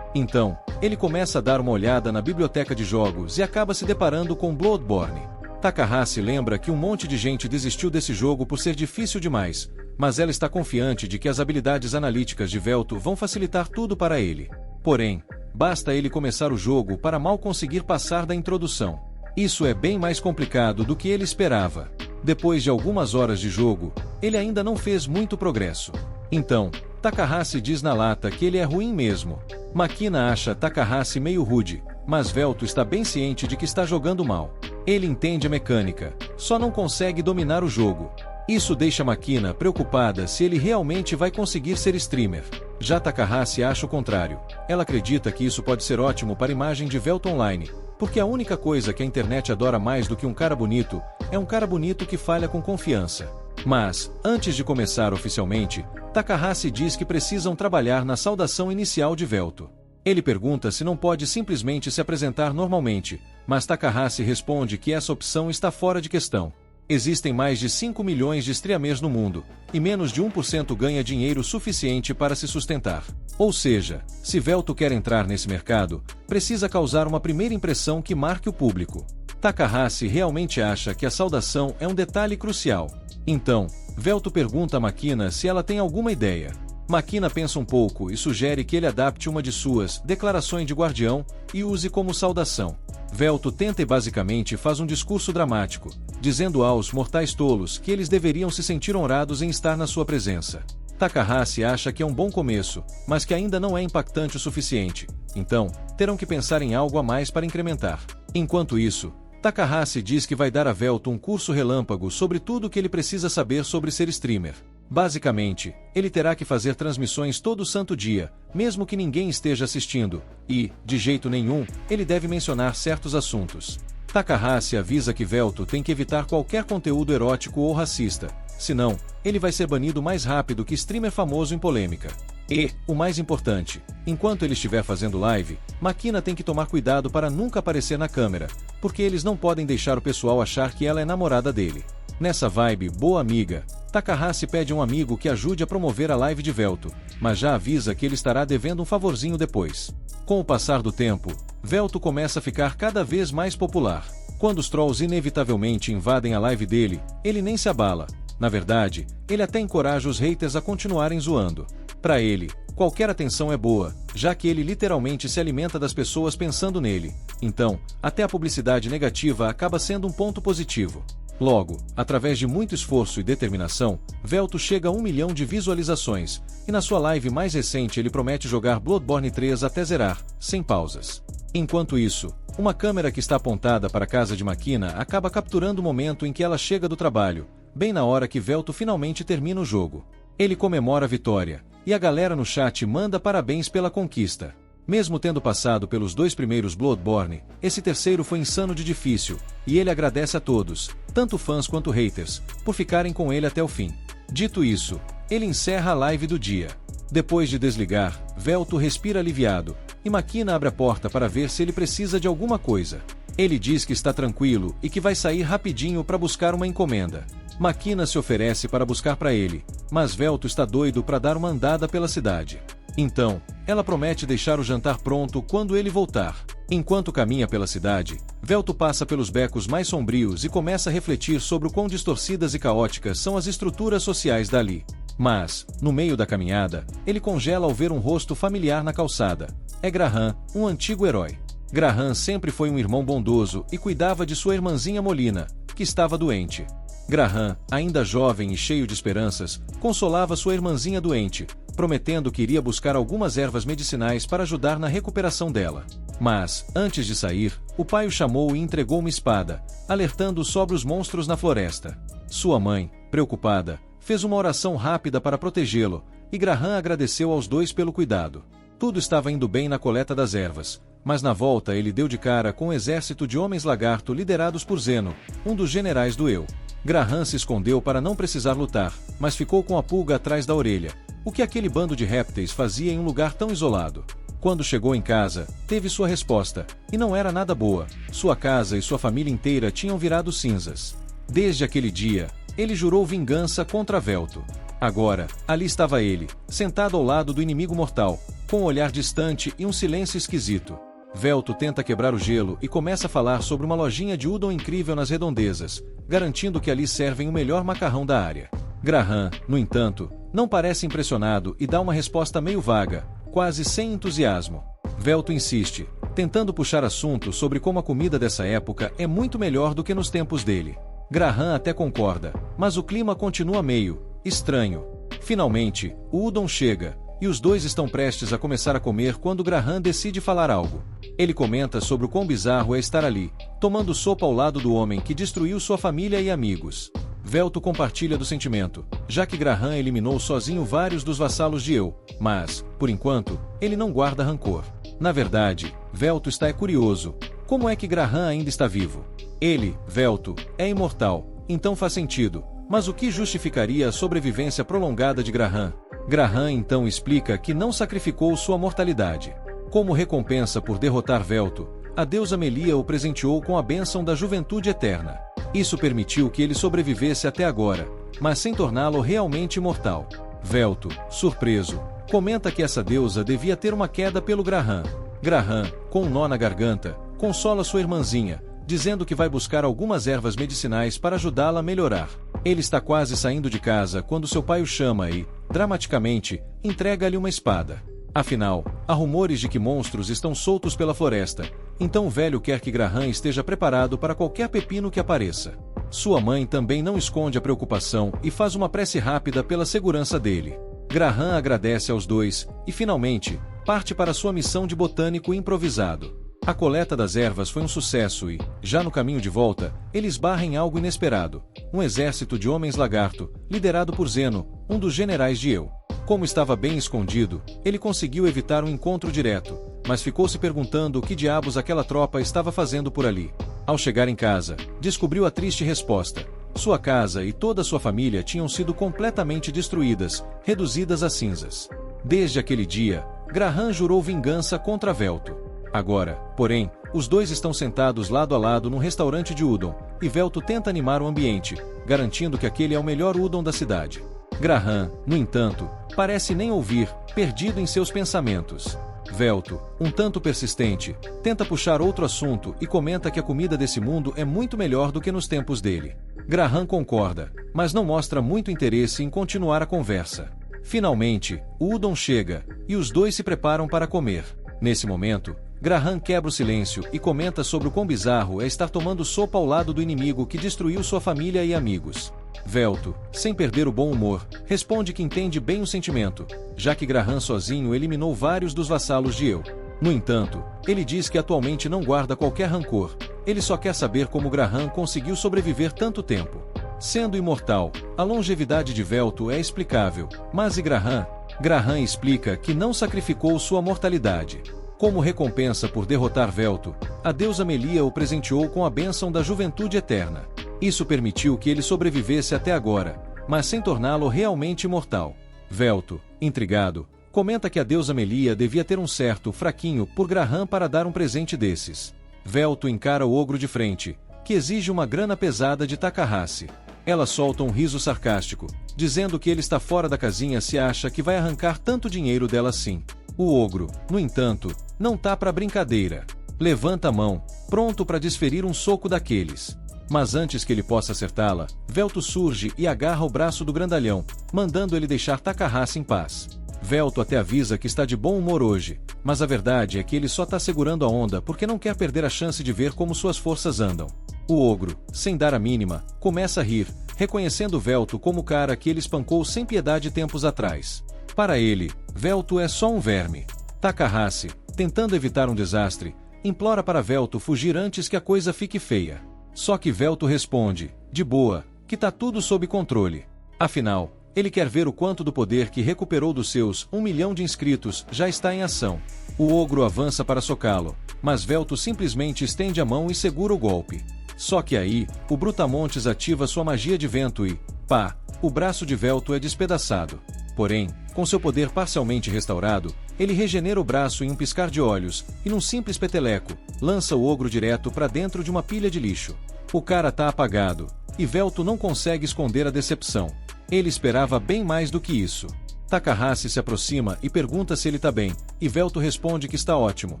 Então, ele começa a dar uma olhada na biblioteca de jogos e acaba se deparando com Bloodborne. Takahashi lembra que um monte de gente desistiu desse jogo por ser difícil demais, mas ela está confiante de que as habilidades analíticas de Velto vão facilitar tudo para ele. Porém, basta ele começar o jogo para mal conseguir passar da introdução. Isso é bem mais complicado do que ele esperava. Depois de algumas horas de jogo, ele ainda não fez muito progresso. Então, Takahashi diz na lata que ele é ruim mesmo. Makina acha Takahashi meio rude, mas Velto está bem ciente de que está jogando mal. Ele entende a mecânica, só não consegue dominar o jogo. Isso deixa Makina preocupada se ele realmente vai conseguir ser streamer. Já Takahashi acha o contrário. Ela acredita que isso pode ser ótimo para a imagem de Velto online, porque a única coisa que a internet adora mais do que um cara bonito, é um cara bonito que falha com confiança. Mas, antes de começar oficialmente, Takahashi diz que precisam trabalhar na saudação inicial de Velto. Ele pergunta se não pode simplesmente se apresentar normalmente, mas Takahashi responde que essa opção está fora de questão. Existem mais de 5 milhões de streamers no mundo, e menos de 1% ganha dinheiro suficiente para se sustentar. Ou seja, se Velto quer entrar nesse mercado, precisa causar uma primeira impressão que marque o público. Takahashi realmente acha que a saudação é um detalhe crucial. Então, Velto pergunta a Makina se ela tem alguma ideia. Makina pensa um pouco e sugere que ele adapte uma de suas declarações de guardião e use como saudação. Velto tenta e basicamente faz um discurso dramático, dizendo aos mortais tolos que eles deveriam se sentir honrados em estar na sua presença. Takahashi acha que é um bom começo, mas que ainda não é impactante o suficiente, então, terão que pensar em algo a mais para incrementar. Enquanto isso, Takahashi diz que vai dar a Velto um curso relâmpago sobre tudo o que ele precisa saber sobre ser streamer. Basicamente, ele terá que fazer transmissões todo santo dia, mesmo que ninguém esteja assistindo, e, de jeito nenhum, ele deve mencionar certos assuntos. Takahashi avisa que Velto tem que evitar qualquer conteúdo erótico ou racista, senão, ele vai ser banido mais rápido que streamer famoso em polêmica. E, o mais importante, enquanto ele estiver fazendo live, Makina tem que tomar cuidado para nunca aparecer na câmera, porque eles não podem deixar o pessoal achar que ela é namorada dele. Nessa vibe boa amiga, Takahashi pede a um amigo que ajude a promover a live de Velto, mas já avisa que ele estará devendo um favorzinho depois. Com o passar do tempo, Velto começa a ficar cada vez mais popular. Quando os trolls inevitavelmente invadem a live dele, ele nem se abala. Na verdade, ele até encoraja os haters a continuarem zoando. Para ele, qualquer atenção é boa, já que ele literalmente se alimenta das pessoas pensando nele. Então, até a publicidade negativa acaba sendo um ponto positivo. Logo, através de muito esforço e determinação, Velto chega a 1 milhão de visualizações, e na sua live mais recente ele promete jogar Bloodborne 3 até zerar, sem pausas. Enquanto isso, uma câmera que está apontada para a casa de Makina acaba capturando o momento em que ela chega do trabalho, bem na hora que Velto finalmente termina o jogo. Ele comemora a vitória, e a galera no chat manda parabéns pela conquista. Mesmo tendo passado pelos 2 primeiros Bloodborne, esse terceiro foi insano de difícil, e ele agradece a todos, tanto fãs quanto haters, por ficarem com ele até o fim. Dito isso, ele encerra a live do dia. Depois de desligar, Velto respira aliviado, e Makina abre a porta para ver se ele precisa de alguma coisa. Ele diz que está tranquilo e que vai sair rapidinho para buscar uma encomenda. Makina se oferece para buscar para ele, mas Velto está doido para dar uma andada pela cidade. Então, ela promete deixar o jantar pronto quando ele voltar. Enquanto caminha pela cidade, Velto passa pelos becos mais sombrios e começa a refletir sobre o quão distorcidas e caóticas são as estruturas sociais dali. Mas, no meio da caminhada, ele congela ao ver um rosto familiar na calçada. É Graham, um antigo herói. Graham sempre foi um irmão bondoso e cuidava de sua irmãzinha Molina, que estava doente. Graham, ainda jovem e cheio de esperanças, consolava sua irmãzinha doente, prometendo que iria buscar algumas ervas medicinais para ajudar na recuperação dela. Mas, antes de sair, o pai o chamou e entregou uma espada, alertando-o sobre os monstros na floresta. Sua mãe, preocupada, fez uma oração rápida para protegê-lo, e Graham agradeceu aos dois pelo cuidado. Tudo estava indo bem na coleta das ervas, mas na volta ele deu de cara com um exército de homens-lagarto liderados por Zeno, um dos generais do Eu. Graham se escondeu para não precisar lutar, mas ficou com a pulga atrás da orelha. O que aquele bando de répteis fazia em um lugar tão isolado? Quando chegou em casa, teve sua resposta, e não era nada boa. Sua casa e sua família inteira tinham virado cinzas. Desde aquele dia, ele jurou vingança contra Velto. Agora, ali estava ele, sentado ao lado do inimigo mortal, com um olhar distante e um silêncio esquisito. Velto tenta quebrar o gelo e começa a falar sobre uma lojinha de udon incrível nas redondezas, garantindo que ali servem o melhor macarrão da área. Graham, no entanto, não parece impressionado e dá uma resposta meio vaga, quase sem entusiasmo. Velto insiste, tentando puxar assunto sobre como a comida dessa época é muito melhor do que nos tempos dele. Graham até concorda, mas o clima continua meio estranho. Finalmente, o udon chega, e os dois estão prestes a começar a comer quando Graham decide falar algo. Ele comenta sobre o quão bizarro é estar ali, tomando sopa ao lado do homem que destruiu sua família e amigos. Velto compartilha do sentimento, já que Graham eliminou sozinho vários dos vassalos de Eu, mas, por enquanto, ele não guarda rancor. Na verdade, Velto está curioso. Como é que Graham ainda está vivo? Ele, Velto, é imortal, então faz sentido, mas o que justificaria a sobrevivência prolongada de Graham? Graham então explica que não sacrificou sua mortalidade. Como recompensa por derrotar Velto, a deusa Melia o presenteou com a bênção da juventude eterna. Isso permitiu que ele sobrevivesse até agora, mas sem torná-lo realmente imortal. Velto, surpreso, comenta que essa deusa devia ter uma queda pelo Graham. Graham, com um nó na garganta, consola sua irmãzinha, dizendo que vai buscar algumas ervas medicinais para ajudá-la a melhorar. Ele está quase saindo de casa quando seu pai o chama e, dramaticamente, entrega-lhe uma espada. Afinal, há rumores de que monstros estão soltos pela floresta, então o velho quer que Graham esteja preparado para qualquer pepino que apareça. Sua mãe também não esconde a preocupação e faz uma prece rápida pela segurança dele. Graham agradece aos dois e, finalmente, parte para sua missão de botânico improvisado. A coleta das ervas foi um sucesso e, já no caminho de volta, ele esbarra em algo inesperado. Um exército de homens lagarto, liderado por Zeno, um dos generais de Eu. Como estava bem escondido, ele conseguiu evitar um encontro direto, mas ficou se perguntando o que diabos aquela tropa estava fazendo por ali. Ao chegar em casa, descobriu a triste resposta. Sua casa e toda sua família tinham sido completamente destruídas, reduzidas a cinzas. Desde aquele dia, Graham jurou vingança contra Velto. Agora, porém, os dois estão sentados lado a lado num restaurante de udon, e Velto tenta animar o ambiente, garantindo que aquele é o melhor udon da cidade. Graham, no entanto, parece nem ouvir, perdido em seus pensamentos. Velto, um tanto persistente, tenta puxar outro assunto e comenta que a comida desse mundo é muito melhor do que nos tempos dele. Graham concorda, mas não mostra muito interesse em continuar a conversa. Finalmente, o udon chega, e os dois se preparam para comer. Nesse momento, Graham quebra o silêncio e comenta sobre o quão bizarro é estar tomando sopa ao lado do inimigo que destruiu sua família e amigos. Velto, sem perder o bom humor, responde que entende bem o sentimento, já que Graham sozinho eliminou vários dos vassalos de Eu. No entanto, ele diz que atualmente não guarda qualquer rancor, ele só quer saber como Graham conseguiu sobreviver tanto tempo. Sendo imortal, a longevidade de Velto é explicável, mas e Graham? Graham explica que não sacrificou sua mortalidade. Como recompensa por derrotar Velto, a deusa Melia o presenteou com a bênção da juventude eterna. Isso permitiu que ele sobrevivesse até agora, mas sem torná-lo realmente imortal. Velto, intrigado, comenta que a deusa Melia devia ter um certo fraquinho por Graham para dar um presente desses. Velto encara o ogro de frente, que exige uma grana pesada de Takahashi. Ela solta um riso sarcástico, dizendo que ele está fora da casinha se acha que vai arrancar tanto dinheiro dela assim. O ogro, no entanto, não tá pra brincadeira. Levanta a mão, pronto para desferir um soco daqueles. Mas antes que ele possa acertá-la, Velto surge e agarra o braço do grandalhão, mandando ele deixar Takahashi em paz. Velto até avisa que está de bom humor hoje, mas a verdade é que ele só tá segurando a onda porque não quer perder a chance de ver como suas forças andam. O ogro, sem dar a mínima, começa a rir, reconhecendo Velto como o cara que ele espancou sem piedade tempos atrás. Para ele, Velto é só um verme. Takahashi, tentando evitar um desastre, implora para Velto fugir antes que a coisa fique feia. Só que Velto responde, de boa, que tá tudo sob controle. Afinal, ele quer ver o quanto do poder que recuperou dos seus 1 milhão de inscritos já está em ação. O ogro avança para socá-lo, mas Velto simplesmente estende a mão e segura o golpe. Só que aí, o Brutamontes ativa sua magia de vento e, pá, o braço de Velto é despedaçado. Porém, com seu poder parcialmente restaurado, ele regenera o braço em um piscar de olhos, e num simples peteleco, lança o ogro direto para dentro de uma pilha de lixo. O cara tá apagado, e Velto não consegue esconder a decepção. Ele esperava bem mais do que isso. Takahashi se aproxima e pergunta se ele tá bem, e Velto responde que está ótimo,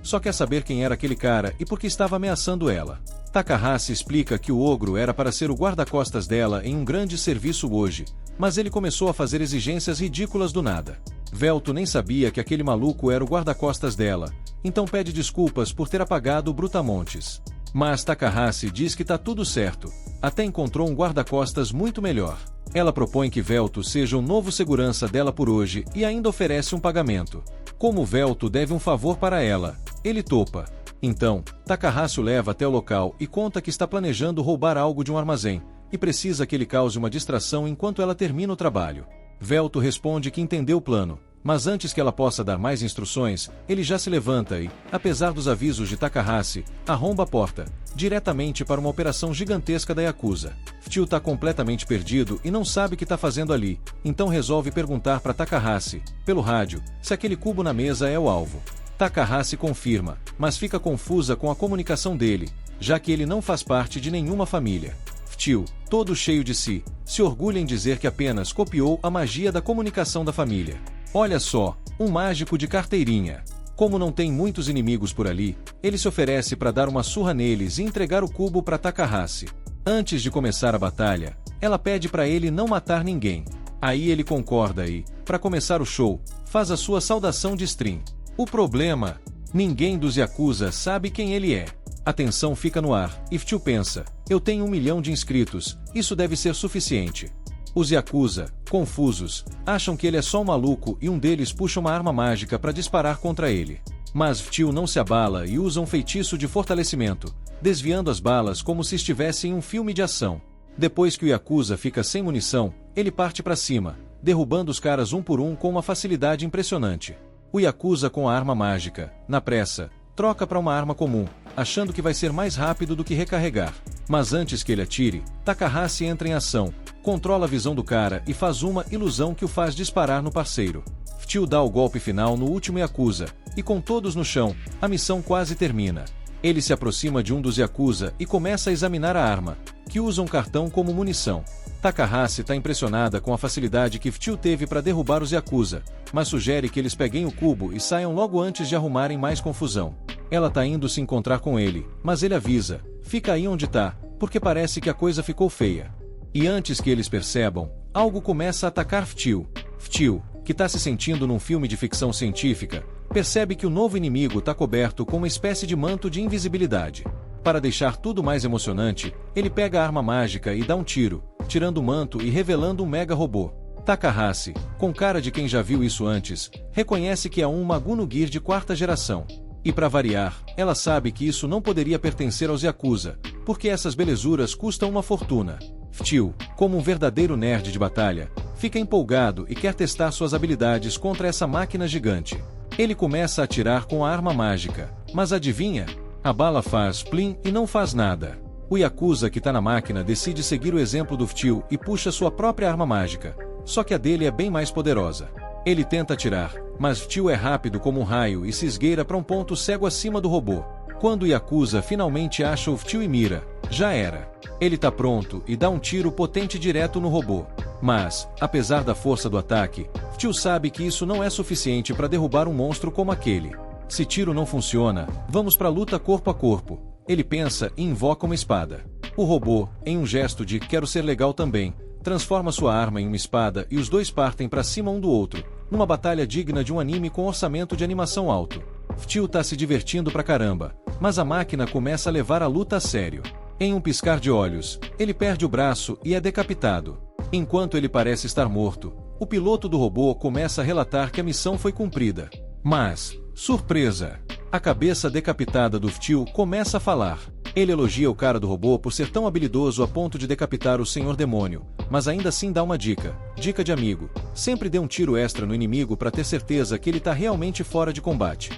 só quer saber quem era aquele cara e por que estava ameaçando ela. Takahashi explica que o ogro era para ser o guarda-costas dela em um grande serviço hoje, mas ele começou a fazer exigências ridículas do nada. Velto nem sabia que aquele maluco era o guarda-costas dela, então pede desculpas por ter apagado o Brutamontes. Mas Takahashi diz que tá tudo certo, até encontrou um guarda-costas muito melhor. Ela propõe que Velto seja o novo segurança dela por hoje e ainda oferece um pagamento. Como Velto deve um favor para ela, ele topa. Então, Takahashi o leva até o local e conta que está planejando roubar algo de um armazém, e precisa que ele cause uma distração enquanto ela termina o trabalho. Velto responde que entendeu o plano, mas antes que ela possa dar mais instruções, ele já se levanta e, apesar dos avisos de Takahashi, arromba a porta, diretamente para uma operação gigantesca da Yakuza. Ftio tá completamente perdido e não sabe o que tá fazendo ali, então resolve perguntar para Takahashi, pelo rádio, se aquele cubo na mesa é o alvo. Takahashi confirma, mas fica confusa com a comunicação dele, já que ele não faz parte de nenhuma família. Ftio, todo cheio de si, se orgulha em dizer que apenas copiou a magia da comunicação da família. Olha só, um mágico de carteirinha. Como não tem muitos inimigos por ali, ele se oferece para dar uma surra neles e entregar o cubo para Takahashi. Antes de começar a batalha, ela pede para ele não matar ninguém. Aí ele concorda e, para começar o show, faz a sua saudação de stream. O problema? Ninguém dos Yakuza sabe quem ele é. A tensão fica no ar, e Ftio pensa, eu tenho 1 milhão de inscritos, isso deve ser suficiente. Os Yakuza, confusos, acham que ele é só um maluco e um deles puxa uma arma mágica para disparar contra ele. Mas Ftio não se abala e usa um feitiço de fortalecimento, desviando as balas como se estivesse em um filme de ação. Depois que o Yakuza fica sem munição, ele parte para cima, derrubando os caras um por um com uma facilidade impressionante. O Yakuza com a arma mágica, na pressa, troca para uma arma comum, achando que vai ser mais rápido do que recarregar. Mas antes que ele atire, Takahashi entra em ação, controla a visão do cara e faz uma ilusão que o faz disparar no parceiro. Ftio dá o golpe final no último Yakuza, e com todos no chão, a missão quase termina. Ele se aproxima de um dos Yakuza e começa a examinar a arma, que usa um cartão como munição. Takahashi está impressionada com a facilidade que Ftio teve para derrubar os Yakuza, mas sugere que eles peguem o cubo e saiam logo antes de arrumarem mais confusão. Ela tá indo se encontrar com ele, mas ele avisa, fica aí onde tá, porque parece que a coisa ficou feia. E antes que eles percebam, algo começa a atacar Ftio. Ftio, que tá se sentindo num filme de ficção científica, percebe que o novo inimigo tá coberto com uma espécie de manto de invisibilidade. Para deixar tudo mais emocionante, ele pega a arma mágica e dá um tiro, tirando o manto e revelando um mega robô. Takahashi, com cara de quem já viu isso antes, reconhece que é um Maguno Gear de 4ª geração. E para variar, ela sabe que isso não poderia pertencer aos Yakuza, porque essas belezuras custam uma fortuna. Ftio, como um verdadeiro nerd de batalha, fica empolgado e quer testar suas habilidades contra essa máquina gigante. Ele começa a atirar com a arma mágica, mas adivinha? A bala faz plim e não faz nada. O Yakuza que tá na máquina decide seguir o exemplo do Ftio e puxa sua própria arma mágica, só que a dele é bem mais poderosa. Ele tenta atirar, mas Ftio é rápido como um raio e se esgueira para um ponto cego acima do robô. Quando o Yakuza finalmente acha o Ftio e mira, já era. Ele tá pronto e dá um tiro potente direto no robô. Mas, apesar da força do ataque, Ftio sabe que isso não é suficiente para derrubar um monstro como aquele. Se tiro não funciona, vamos pra luta corpo a corpo. Ele pensa e invoca uma espada. O robô, em um gesto de quero ser legal também, transforma sua arma em uma espada e os dois partem pra cima um do outro, numa batalha digna de um anime com orçamento de animação alto. Ftio tá se divertindo pra caramba, mas a máquina começa a levar a luta a sério. Em um piscar de olhos, ele perde o braço e é decapitado. Enquanto ele parece estar morto, o piloto do robô começa a relatar que a missão foi cumprida. Mas, surpresa! A cabeça decapitada do Ftio começa a falar. Ele elogia o cara do robô por ser tão habilidoso a ponto de decapitar o Senhor Demônio, mas ainda assim dá uma dica de amigo, sempre dê um tiro extra no inimigo para ter certeza que ele tá realmente fora de combate.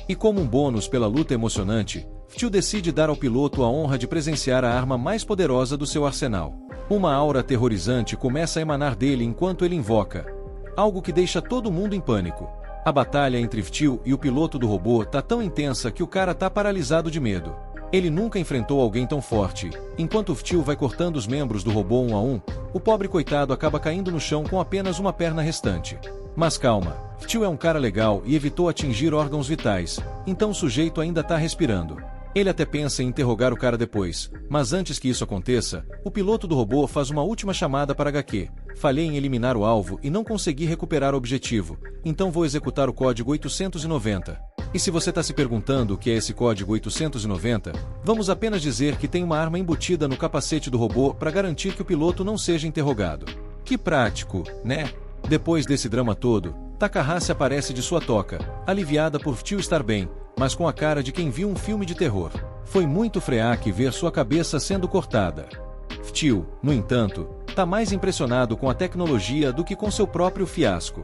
E como um bônus pela luta emocionante, Ftio decide dar ao piloto a honra de presenciar a arma mais poderosa do seu arsenal. Uma aura aterrorizante começa a emanar dele enquanto ele invoca, algo que deixa todo mundo em pânico. A batalha entre Ftio e o piloto do robô tá tão intensa que o cara tá paralisado de medo. Ele nunca enfrentou alguém tão forte. Enquanto Ftio vai cortando os membros do robô um a um, o pobre coitado acaba caindo no chão com apenas uma perna restante. Mas calma, Ftio é um cara legal e evitou atingir órgãos vitais, então o sujeito ainda tá respirando. Ele até pensa em interrogar o cara depois, mas antes que isso aconteça, o piloto do robô faz uma última chamada para HQ. Falhei em eliminar o alvo e não consegui recuperar o objetivo, então vou executar o código 890. E se você está se perguntando o que é esse código 890, vamos apenas dizer que tem uma arma embutida no capacete do robô para garantir que o piloto não seja interrogado. Que prático, né? Depois desse drama todo, Takahashi aparece de sua toca, aliviada por Ftio estar bem, mas com a cara de quem viu um filme de terror. Foi muito freak ver sua cabeça sendo cortada. Ftio, no entanto, tá mais impressionado com a tecnologia do que com seu próprio fiasco.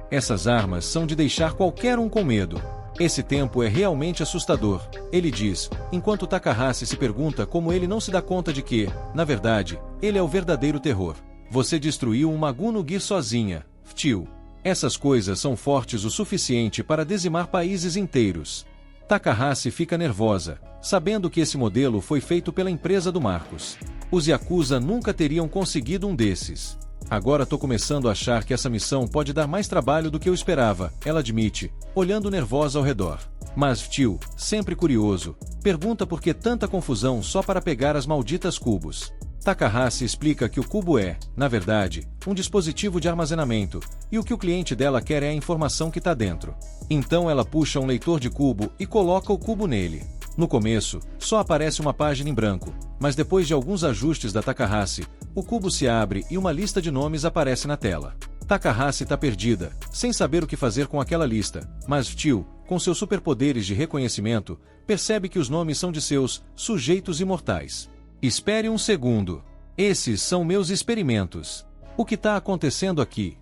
Essas armas são de deixar qualquer um com medo. Esse tempo é realmente assustador, ele diz, enquanto Takahashi se pergunta como ele não se dá conta de que, na verdade, ele é o verdadeiro terror. Você destruiu um Maguno Gear sozinha, Ftio. Essas coisas são fortes o suficiente para dizimar países inteiros. Takahashi fica nervosa, sabendo que esse modelo foi feito pela empresa do Marcos. Os Yakuza nunca teriam conseguido um desses. Agora tô começando a achar que essa missão pode dar mais trabalho do que eu esperava, ela admite, olhando nervosa ao redor. Mas Ftio, sempre curioso, pergunta por que tanta confusão só para pegar as malditas cubos. Takahashi explica que o cubo é, na verdade, um dispositivo de armazenamento, e o que o cliente dela quer é a informação que está dentro. Então ela puxa um leitor de cubo e coloca o cubo nele. No começo, só aparece uma página em branco, mas depois de alguns ajustes da Takahashi, o cubo se abre e uma lista de nomes aparece na tela. Takahashi está perdida, sem saber o que fazer com aquela lista, mas Ftio, com seus superpoderes de reconhecimento, percebe que os nomes são de seus sujeitos imortais. Espere um segundo. Esses são meus experimentos. O que está acontecendo aqui?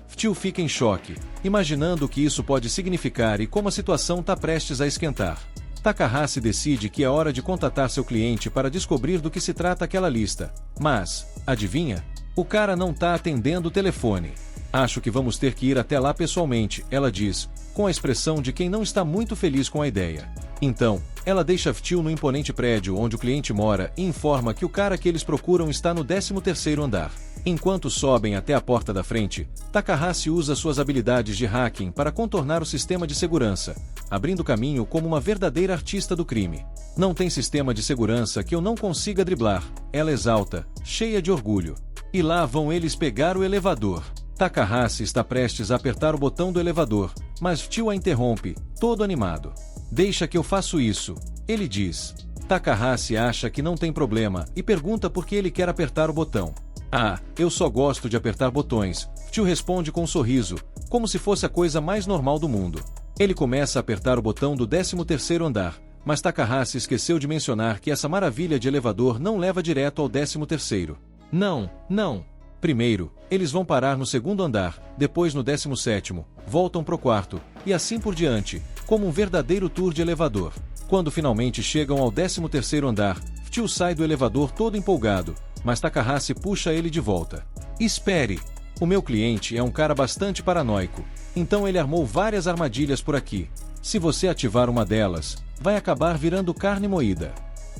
Ftio fica em choque, imaginando o que isso pode significar e como a situação está prestes a esquentar. Takahashi decide que é hora de contatar seu cliente para descobrir do que se trata aquela lista. Mas, adivinha? O cara não está atendendo o telefone. Acho que vamos ter que ir até lá pessoalmente, ela diz, com a expressão de quem não está muito feliz com a ideia. Então, ela deixa Ftio no imponente prédio onde o cliente mora e informa que o cara que eles procuram está no 13º andar. Enquanto sobem até a porta da frente, Takahashi usa suas habilidades de hacking para contornar o sistema de segurança, abrindo caminho como uma verdadeira artista do crime. Não tem sistema de segurança que eu não consiga driblar, ela exalta, cheia de orgulho. E lá vão eles pegar o elevador. Takahashi está prestes a apertar o botão do elevador, mas Ftio a interrompe, todo animado. Deixa que eu faço isso, ele diz. Takahashi acha que não tem problema e pergunta por que ele quer apertar o botão. Ah, eu só gosto de apertar botões, Ftio responde com um sorriso, como se fosse a coisa mais normal do mundo. Ele começa a apertar o botão do 13º andar, mas Takahashi esqueceu de mencionar que essa maravilha de elevador não leva direto ao 13º. Não. Primeiro, eles vão parar no 2º andar, depois no 17º, voltam pro 4º, e assim por diante, como um verdadeiro tour de elevador. Quando finalmente chegam ao 13º andar, Ftio sai do elevador todo empolgado, mas Takahashi puxa ele de volta. Espere! O meu cliente é um cara bastante paranoico, então ele armou várias armadilhas por aqui. Se você ativar uma delas, vai acabar virando carne moída.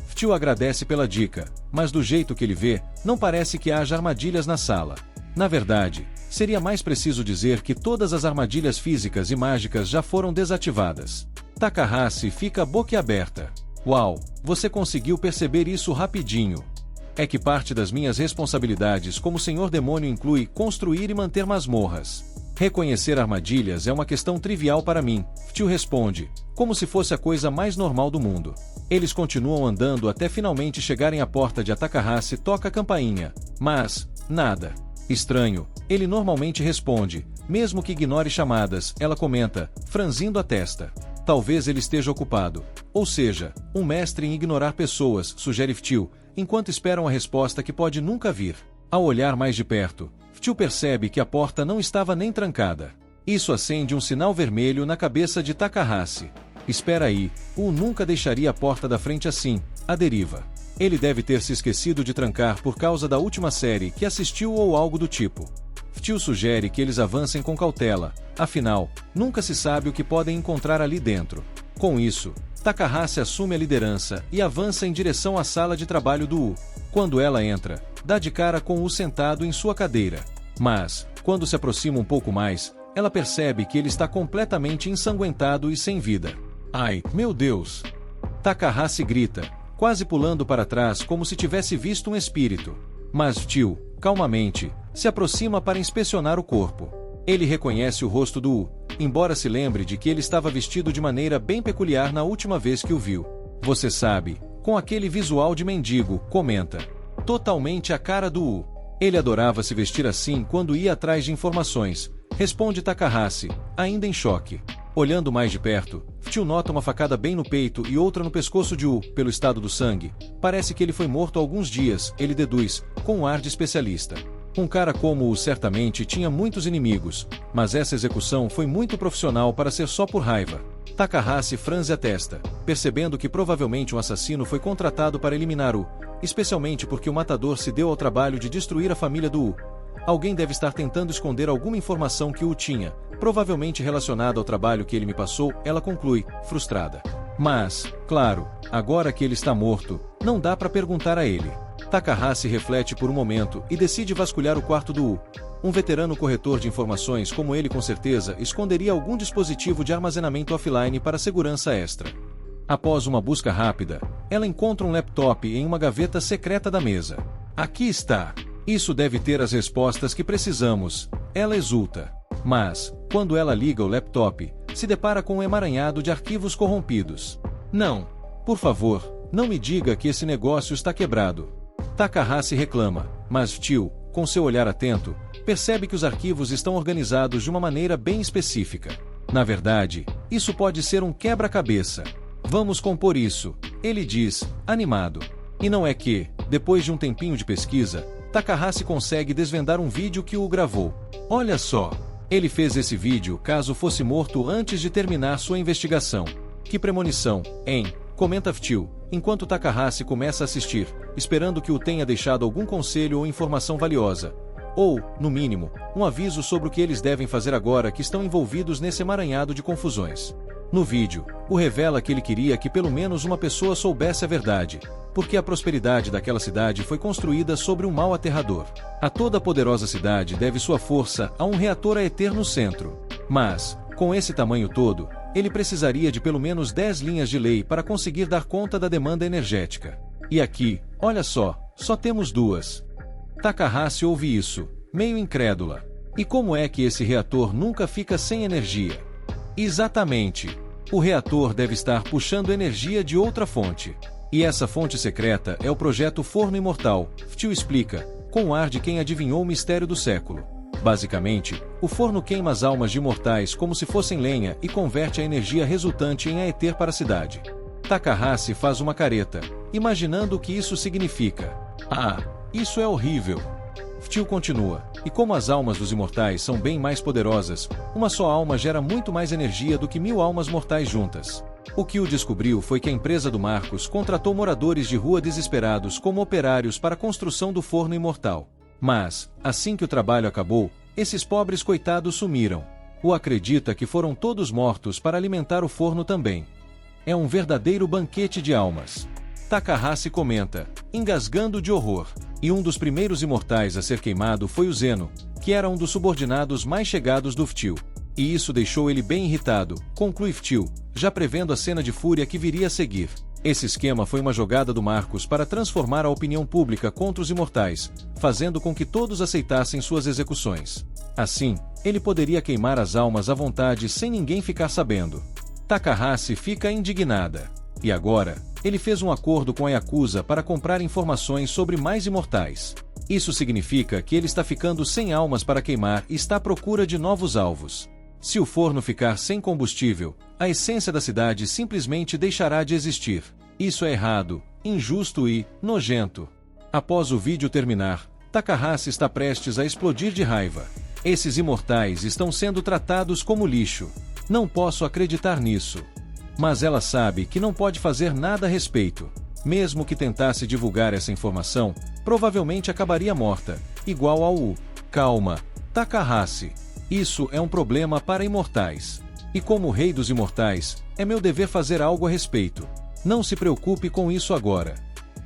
Ftio agradece pela dica, mas do jeito que ele vê, não parece que haja armadilhas na sala. Na verdade, seria mais preciso dizer que todas as armadilhas físicas e mágicas já foram desativadas. Takahashi fica boquiaberta. Uau, você conseguiu perceber isso rapidinho. É que parte das minhas responsabilidades como Senhor Demônio inclui construir e manter masmorras. Reconhecer armadilhas é uma questão trivial para mim, Ftio responde, como se fosse a coisa mais normal do mundo. Eles continuam andando até finalmente chegarem à porta de Takahashi toca a campainha, mas, nada. Estranho, ele normalmente responde, mesmo que ignore chamadas, ela comenta, franzindo a testa. Talvez ele esteja ocupado. Ou seja, um mestre em ignorar pessoas, sugere Ftio, enquanto esperam a resposta que pode nunca vir. Ao olhar mais de perto, Ftio percebe que a porta não estava nem trancada. Isso acende um sinal vermelho na cabeça de Takahashi. Espera aí, o nunca deixaria a porta da frente assim, à deriva. Ele deve ter se esquecido de trancar por causa da última série que assistiu ou algo do tipo. Ftio sugere que eles avancem com cautela, afinal, nunca se sabe o que podem encontrar ali dentro. Com isso, Takahashi assume a liderança e avança em direção à sala de trabalho do U. Quando ela entra, dá de cara com o sentado em sua cadeira. Mas, quando se aproxima um pouco mais, ela percebe que ele está completamente ensanguentado e sem vida. Ai, meu Deus! Takahashi grita, quase pulando para trás como se tivesse visto um espírito. Mas Ftio, calmamente, se aproxima para inspecionar o corpo. Ele reconhece o rosto do U, embora se lembre de que ele estava vestido de maneira bem peculiar na última vez que o viu. Você sabe, com aquele visual de mendigo, comenta. Totalmente a cara do U. Ele adorava se vestir assim quando ia atrás de informações, responde Takahashi, ainda em choque. Olhando mais de perto, Ftio nota uma facada bem no peito e outra no pescoço de U, pelo estado do sangue. Parece que ele foi morto há alguns dias, ele deduz, com um ar de especialista. Um cara como U certamente tinha muitos inimigos, mas essa execução foi muito profissional para ser só por raiva. Takahashi franze a testa, percebendo que provavelmente um assassino foi contratado para eliminar U, especialmente porque o matador se deu ao trabalho de destruir a família do U. Alguém deve estar tentando esconder alguma informação que U tinha, provavelmente relacionada ao trabalho que ele me passou, ela conclui, frustrada. Mas, claro, agora que ele está morto, não dá para perguntar a ele. Takahashi reflete por um momento e decide vasculhar o quarto do U. Um veterano corretor de informações como ele com certeza esconderia algum dispositivo de armazenamento offline para segurança extra. Após uma busca rápida, ela encontra um laptop em uma gaveta secreta da mesa. Aqui está! Isso deve ter as respostas que precisamos, ela exulta. Mas, quando ela liga o laptop, se depara com um emaranhado de arquivos corrompidos. Não! Por favor, não me diga que esse negócio está quebrado. Takahashi reclama, mas Ftio, com seu olhar atento, percebe que os arquivos estão organizados de uma maneira bem específica. Na verdade, isso pode ser um quebra-cabeça. Vamos compor isso, ele diz, animado. E não é que, depois de um tempinho de pesquisa, Takahashi consegue desvendar um vídeo que o gravou. Olha só, ele fez esse vídeo caso fosse morto antes de terminar sua investigação. Que premonição, hein? Comenta Ftio, enquanto Takahashi começa a assistir, esperando que o tenha deixado algum conselho ou informação valiosa. Ou, no mínimo, um aviso sobre o que eles devem fazer agora que estão envolvidos nesse emaranhado de confusões. No vídeo, o revela que ele queria que pelo menos uma pessoa soubesse a verdade, porque a prosperidade daquela cidade foi construída sobre um mal aterrador. A toda poderosa cidade deve sua força a um reator Aether no centro. Mas, com esse tamanho todo, ele precisaria de pelo menos 10 linhas de lei para conseguir dar conta da demanda energética. E aqui, olha só temos 2. Takahashi ouve isso, meio incrédula. E como é que esse reator nunca fica sem energia? Exatamente. O reator deve estar puxando energia de outra fonte. E essa fonte secreta é o projeto Forno Imortal, Ftio explica, com o ar de quem adivinhou o mistério do século. Basicamente, o forno queima as almas de imortais como se fossem lenha e converte a energia resultante em Aether para a cidade. Takahashi faz uma careta, imaginando o que isso significa. Ah, isso é horrível. Ftio continua, e como as almas dos imortais são bem mais poderosas, uma só alma gera muito mais energia do que 1000 almas mortais juntas. O que o descobriu foi que a empresa do Marcos contratou moradores de rua desesperados como operários para a construção do forno imortal. Mas, assim que o trabalho acabou, esses pobres coitados sumiram. O acredita que foram todos mortos para alimentar o forno também. É um verdadeiro banquete de almas. Takahashi comenta, engasgando de horror. E um dos primeiros imortais a ser queimado foi o Zeno, que era um dos subordinados mais chegados do Ftio. E isso deixou ele bem irritado, conclui Ftio, já prevendo a cena de fúria que viria a seguir. Esse esquema foi uma jogada do Marcos para transformar a opinião pública contra os imortais, fazendo com que todos aceitassem suas execuções. Assim, ele poderia queimar as almas à vontade sem ninguém ficar sabendo. Takahashi fica indignada. E agora, ele fez um acordo com a Yakuza para comprar informações sobre mais imortais. Isso significa que ele está ficando sem almas para queimar e está à procura de novos alvos. Se o forno ficar sem combustível, a essência da cidade simplesmente deixará de existir. Isso é errado, injusto e nojento. Após o vídeo terminar, Takahashi está prestes a explodir de raiva. Esses imortais estão sendo tratados como lixo. Não posso acreditar nisso. Mas ela sabe que não pode fazer nada a respeito. Mesmo que tentasse divulgar essa informação, provavelmente acabaria morta, igual ao U. Calma, Takahashi. Isso é um problema para imortais. E como rei dos imortais, é meu dever fazer algo a respeito. Não se preocupe com isso agora.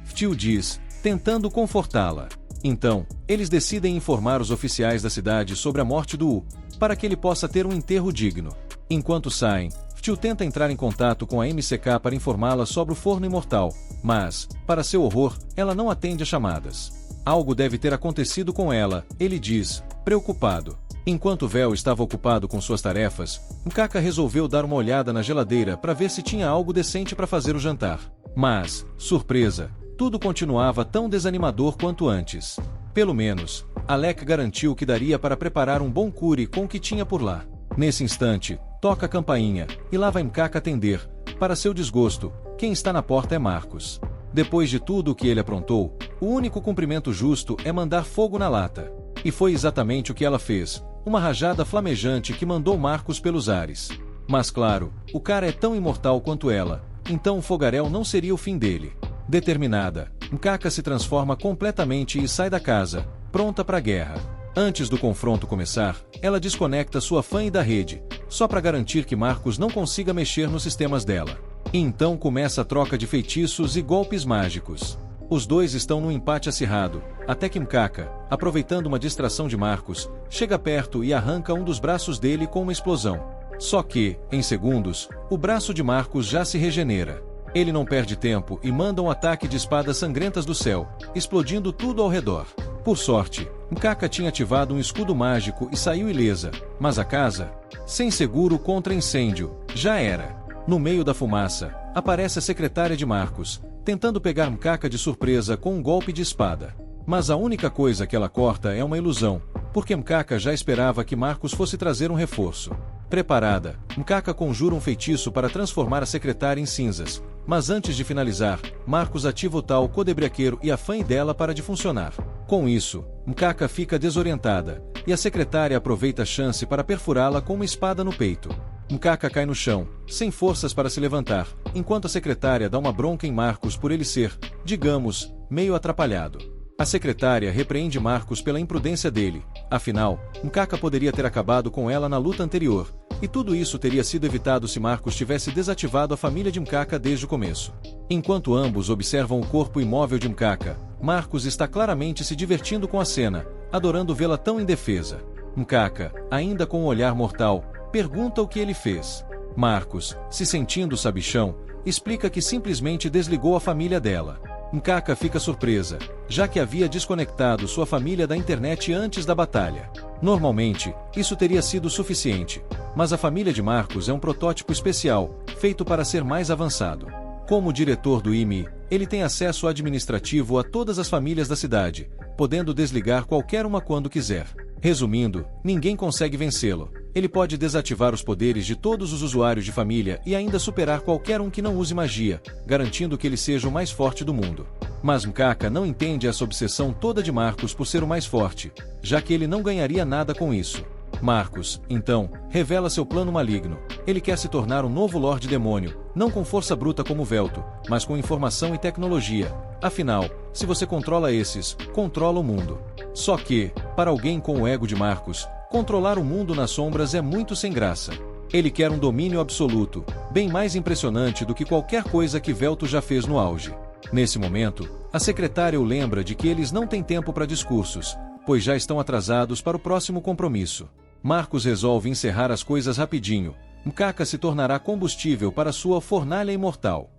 Ftio diz, tentando confortá-la. Então, eles decidem informar os oficiais da cidade sobre a morte do U, para que ele possa ter um enterro digno. Enquanto saem, Ftio tenta entrar em contato com a MCK para informá-la sobre o forno imortal, mas, para seu horror, ela não atende às chamadas. Algo deve ter acontecido com ela, ele diz, preocupado. Enquanto Vel estava ocupado com suas tarefas, Mkaka resolveu dar uma olhada na geladeira para ver se tinha algo decente para fazer o jantar. Mas, surpresa, tudo continuava tão desanimador quanto antes. Pelo menos, Alec garantiu que daria para preparar um bom curry com o que tinha por lá. Nesse instante, toca a campainha, e lá vai Mkaka atender. Para seu desgosto, quem está na porta é Marcos. Depois de tudo o que ele aprontou, o único cumprimento justo é mandar fogo na lata. E foi exatamente o que ela fez, uma rajada flamejante que mandou Marcos pelos ares. Mas claro, o cara é tão imortal quanto ela, então o fogaréu não seria o fim dele. Determinada, Mkaka se transforma completamente e sai da casa, pronta para a guerra. Antes do confronto começar, ela desconecta sua fã e da rede, só para garantir que Marcos não consiga mexer nos sistemas dela. E então começa a troca de feitiços e golpes mágicos. Os dois estão num empate acirrado, até que Mkaka, aproveitando uma distração de Marcos, chega perto e arranca um dos braços dele com uma explosão. Só que, em segundos, o braço de Marcos já se regenera. Ele não perde tempo e manda um ataque de espadas sangrentas do céu, explodindo tudo ao redor. Por sorte, Mkaka tinha ativado um escudo mágico e saiu ilesa, mas a casa, sem seguro contra incêndio, já era. No meio da fumaça, aparece a secretária de Marcos, tentando pegar Mkaka de surpresa com um golpe de espada. Mas a única coisa que ela corta é uma ilusão, porque Mkaka já esperava que Marcos fosse trazer um reforço. Preparada, Mkaka conjura um feitiço para transformar a secretária em cinzas, mas antes de finalizar, Marcos ativa o tal codebriaqueiro e afã dela para de funcionar. Com isso, Mkaka fica desorientada, e a secretária aproveita a chance para perfurá-la com uma espada no peito. Mkaka cai no chão, sem forças para se levantar, enquanto a secretária dá uma bronca em Marcos por ele ser, digamos, meio atrapalhado. A secretária repreende Marcos pela imprudência dele, afinal, Mkaka poderia ter acabado com ela na luta anterior, e tudo isso teria sido evitado se Marcos tivesse desativado a família de Mkaka desde o começo. Enquanto ambos observam o corpo imóvel de Mkaka, Marcos está claramente se divertindo com a cena, adorando vê-la tão indefesa. Mkaka, ainda com um olhar mortal, pergunta o que ele fez. Marcos, se sentindo sabichão, explica que simplesmente desligou a família dela. Mkaka fica surpresa, já que havia desconectado sua família da internet antes da batalha. Normalmente, isso teria sido suficiente, mas a família de Marcos é um protótipo especial, feito para ser mais avançado. Como diretor do IMI, ele tem acesso administrativo a todas as famílias da cidade, podendo desligar qualquer uma quando quiser. Resumindo, ninguém consegue vencê-lo. Ele pode desativar os poderes de todos os usuários de família e ainda superar qualquer um que não use magia, garantindo que ele seja o mais forte do mundo. Mas Mkaka não entende essa obsessão toda de Marcos por ser o mais forte, já que ele não ganharia nada com isso. Marcos, então, revela seu plano maligno. Ele quer se tornar um novo Lorde Demônio, não com força bruta como Velto, mas com informação e tecnologia. Afinal, se você controla esses, controla o mundo. Só que, para alguém com o ego de Marcos, controlar o mundo nas sombras é muito sem graça. Ele quer um domínio absoluto, bem mais impressionante do que qualquer coisa que Velto já fez no auge. Nesse momento, a secretária o lembra de que eles não têm tempo para discursos, pois já estão atrasados para o próximo compromisso. Marcos resolve encerrar as coisas rapidinho. Mkaka se tornará combustível para sua fornalha imortal.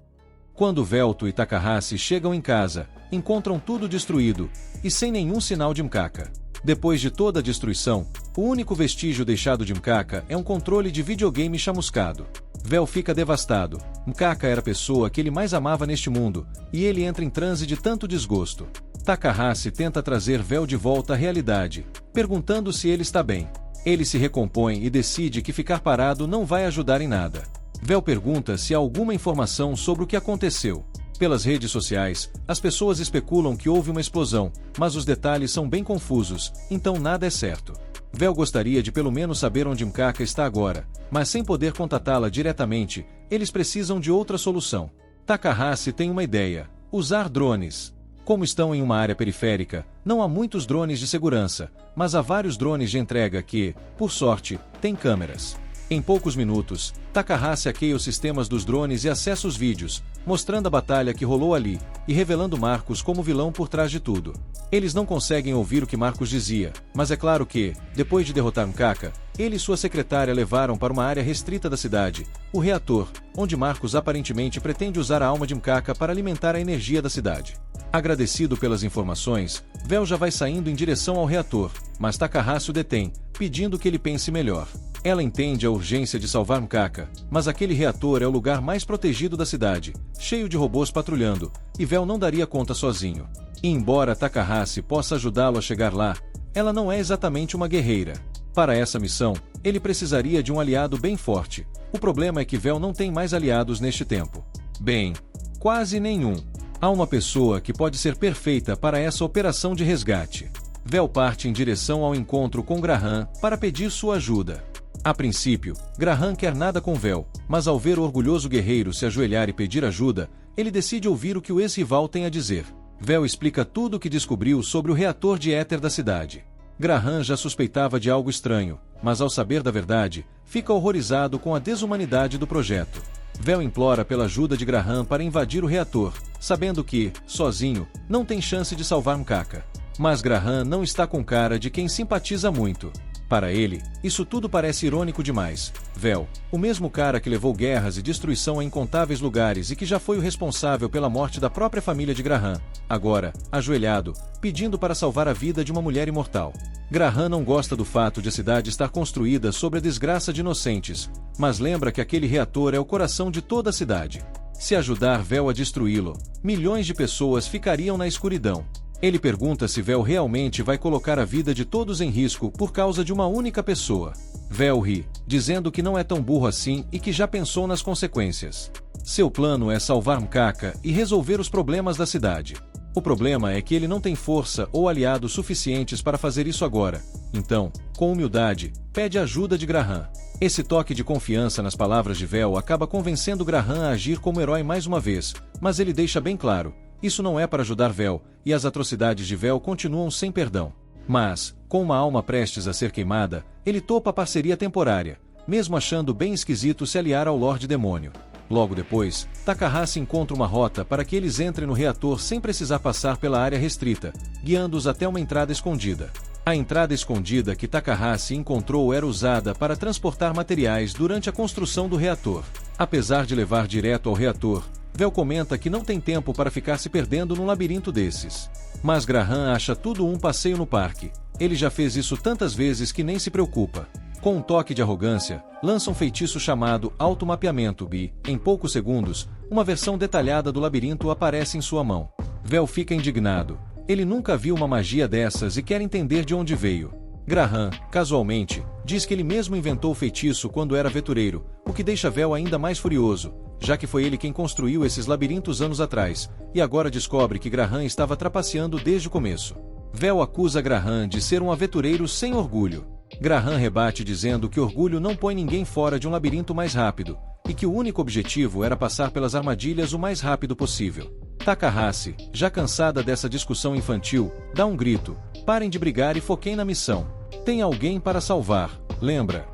Quando Velto e Takahashi chegam em casa, encontram tudo destruído, e sem nenhum sinal de Mkaka. Depois de toda a destruição, o único vestígio deixado de Mkaka é um controle de videogame chamuscado. Vel fica devastado. Mkaka era a pessoa que ele mais amava neste mundo, e ele entra em transe de tanto desgosto. Takahashi tenta trazer Vel de volta à realidade, perguntando se ele está bem. Ele se recompõe e decide que ficar parado não vai ajudar em nada. Vel pergunta se há alguma informação sobre o que aconteceu. Pelas redes sociais, as pessoas especulam que houve uma explosão, mas os detalhes são bem confusos, então nada é certo. Vel gostaria de pelo menos saber onde Mkaka está agora, mas sem poder contatá-la diretamente, eles precisam de outra solução. Takahashi tem uma ideia: usar drones. Como estão em uma área periférica, não há muitos drones de segurança, mas há vários drones de entrega que, por sorte, têm câmeras. Em poucos minutos, Takahashi hackeia os sistemas dos drones e acessa os vídeos, mostrando a batalha que rolou ali, e revelando Marcos como vilão por trás de tudo. Eles não conseguem ouvir o que Marcos dizia, mas é claro que, depois de derrotar Mkaka, ele e sua secretária levaram para uma área restrita da cidade, o reator, onde Marcos aparentemente pretende usar a alma de Mkaka para alimentar a energia da cidade. Agradecido pelas informações, Vel já vai saindo em direção ao reator, mas Takahashi o detém, pedindo que ele pense melhor. Ela entende a urgência de salvar Mkaka, mas aquele reator é o lugar mais protegido da cidade, cheio de robôs patrulhando, e Vel não daria conta sozinho. E embora Takahashi possa ajudá-lo a chegar lá, ela não é exatamente uma guerreira. Para essa missão, ele precisaria de um aliado bem forte. O problema é que Vel não tem mais aliados neste tempo. Bem, quase nenhum. Há uma pessoa que pode ser perfeita para essa operação de resgate. Vel parte em direção ao encontro com Graham para pedir sua ajuda. A princípio, Graham quer nada com Vel, mas ao ver o orgulhoso guerreiro se ajoelhar e pedir ajuda, ele decide ouvir o que o ex-rival tem a dizer. Vel explica tudo o que descobriu sobre o reator de éter da cidade. Graham já suspeitava de algo estranho, mas ao saber da verdade, fica horrorizado com a desumanidade do projeto. Vel implora pela ajuda de Graham para invadir o reator, sabendo que, sozinho, não tem chance de salvar Mkaka. Mas Graham não está com cara de quem simpatiza muito. Para ele, isso tudo parece irônico demais. Vel, o mesmo cara que levou guerras e destruição a incontáveis lugares e que já foi o responsável pela morte da própria família de Graham, agora, ajoelhado, pedindo para salvar a vida de uma mulher imortal. Graham não gosta do fato de a cidade estar construída sobre a desgraça de inocentes, mas lembra que aquele reator é o coração de toda a cidade. Se ajudar Vel a destruí-lo, milhões de pessoas ficariam na escuridão. Ele pergunta se Vel realmente vai colocar a vida de todos em risco por causa de uma única pessoa. Vel ri, dizendo que não é tão burro assim e que já pensou nas consequências. Seu plano é salvar Mkaka e resolver os problemas da cidade. O problema é que ele não tem força ou aliados suficientes para fazer isso agora. Então, com humildade, pede ajuda de Graham. Esse toque de confiança nas palavras de Vel acaba convencendo Graham a agir como herói mais uma vez, mas ele deixa bem claro, isso não é para ajudar Vel, e as atrocidades de Vel continuam sem perdão. Mas, com uma alma prestes a ser queimada, ele topa a parceria temporária, mesmo achando bem esquisito se aliar ao Lorde Demônio. Logo depois, Takahashi encontra uma rota para que eles entrem no reator sem precisar passar pela área restrita, guiando-os até uma entrada escondida. A entrada escondida que Takahashi encontrou era usada para transportar materiais durante a construção do reator. Apesar de levar direto ao reator, Vel comenta que não tem tempo para ficar se perdendo num labirinto desses. Mas Graham acha tudo um passeio no parque. Ele já fez isso tantas vezes que nem se preocupa. Com um toque de arrogância, lança um feitiço chamado Automapeamento e, em poucos segundos, uma versão detalhada do labirinto aparece em sua mão. Vel fica indignado. Ele nunca viu uma magia dessas e quer entender de onde veio. Graham, casualmente, diz que ele mesmo inventou o feitiço quando era aventureiro, o que deixa Vel ainda mais furioso, já que foi ele quem construiu esses labirintos anos atrás, e agora descobre que Graham estava trapaceando desde o começo. Vel acusa Graham de ser um aventureiro sem orgulho. Graham rebate dizendo que orgulho não põe ninguém fora de um labirinto mais rápido, e que o único objetivo era passar pelas armadilhas o mais rápido possível. Takahashi, já cansada dessa discussão infantil, dá um grito: parem de brigar e foquem na missão. Tem alguém para salvar, lembra?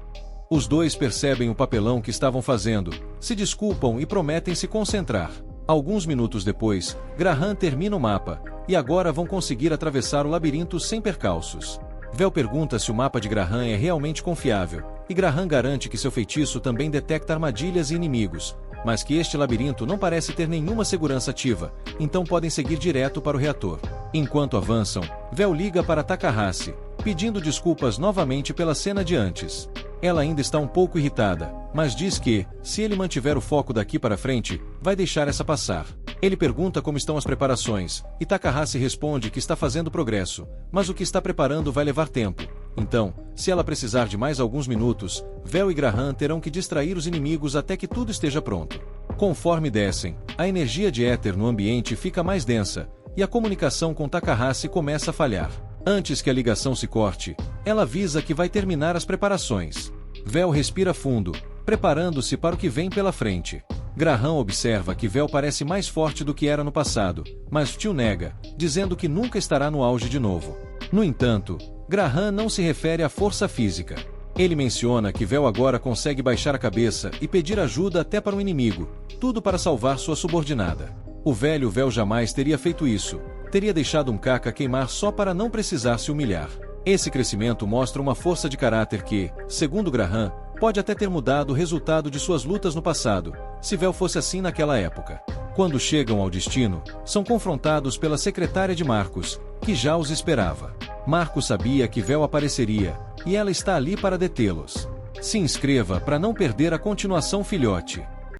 Os dois percebem o papelão que estavam fazendo, se desculpam e prometem se concentrar. Alguns minutos depois, Graham termina o mapa, e agora vão conseguir atravessar o labirinto sem percalços. Vel pergunta se o mapa de Graham é realmente confiável, e Graham garante que seu feitiço também detecta armadilhas e inimigos, mas que este labirinto não parece ter nenhuma segurança ativa, então podem seguir direto para o reator. Enquanto avançam, Vel liga para Takahashi, pedindo desculpas novamente pela cena de antes. Ela ainda está um pouco irritada, mas diz que, se ele mantiver o foco daqui para frente, vai deixar essa passar. Ele pergunta como estão as preparações, e Takahashi responde que está fazendo progresso, mas o que está preparando vai levar tempo. Então, se ela precisar de mais alguns minutos, Vel e Graham terão que distrair os inimigos até que tudo esteja pronto. Conforme descem, a energia de éter no ambiente fica mais densa, e a comunicação com Takahashi começa a falhar. Antes que a ligação se corte, ela avisa que vai terminar as preparações. Vel respira fundo, preparando-se para o que vem pela frente. Graham observa que Vel parece mais forte do que era no passado, mas Tio nega, dizendo que nunca estará no auge de novo. No entanto, Graham não se refere à força física. Ele menciona que Vel agora consegue baixar a cabeça e pedir ajuda até para um inimigo, tudo para salvar sua subordinada. O velho Vel jamais teria feito isso, teria deixado Mkaka queimar só para não precisar se humilhar. Esse crescimento mostra uma força de caráter que, segundo Graham, pode até ter mudado o resultado de suas lutas no passado, se Vel fosse assim naquela época. Quando chegam ao destino, são confrontados pela secretária de Marcos, que já os esperava. Marcos sabia que Vel apareceria, e ela está ali para detê-los. Se inscreva para não perder a continuação, filhote.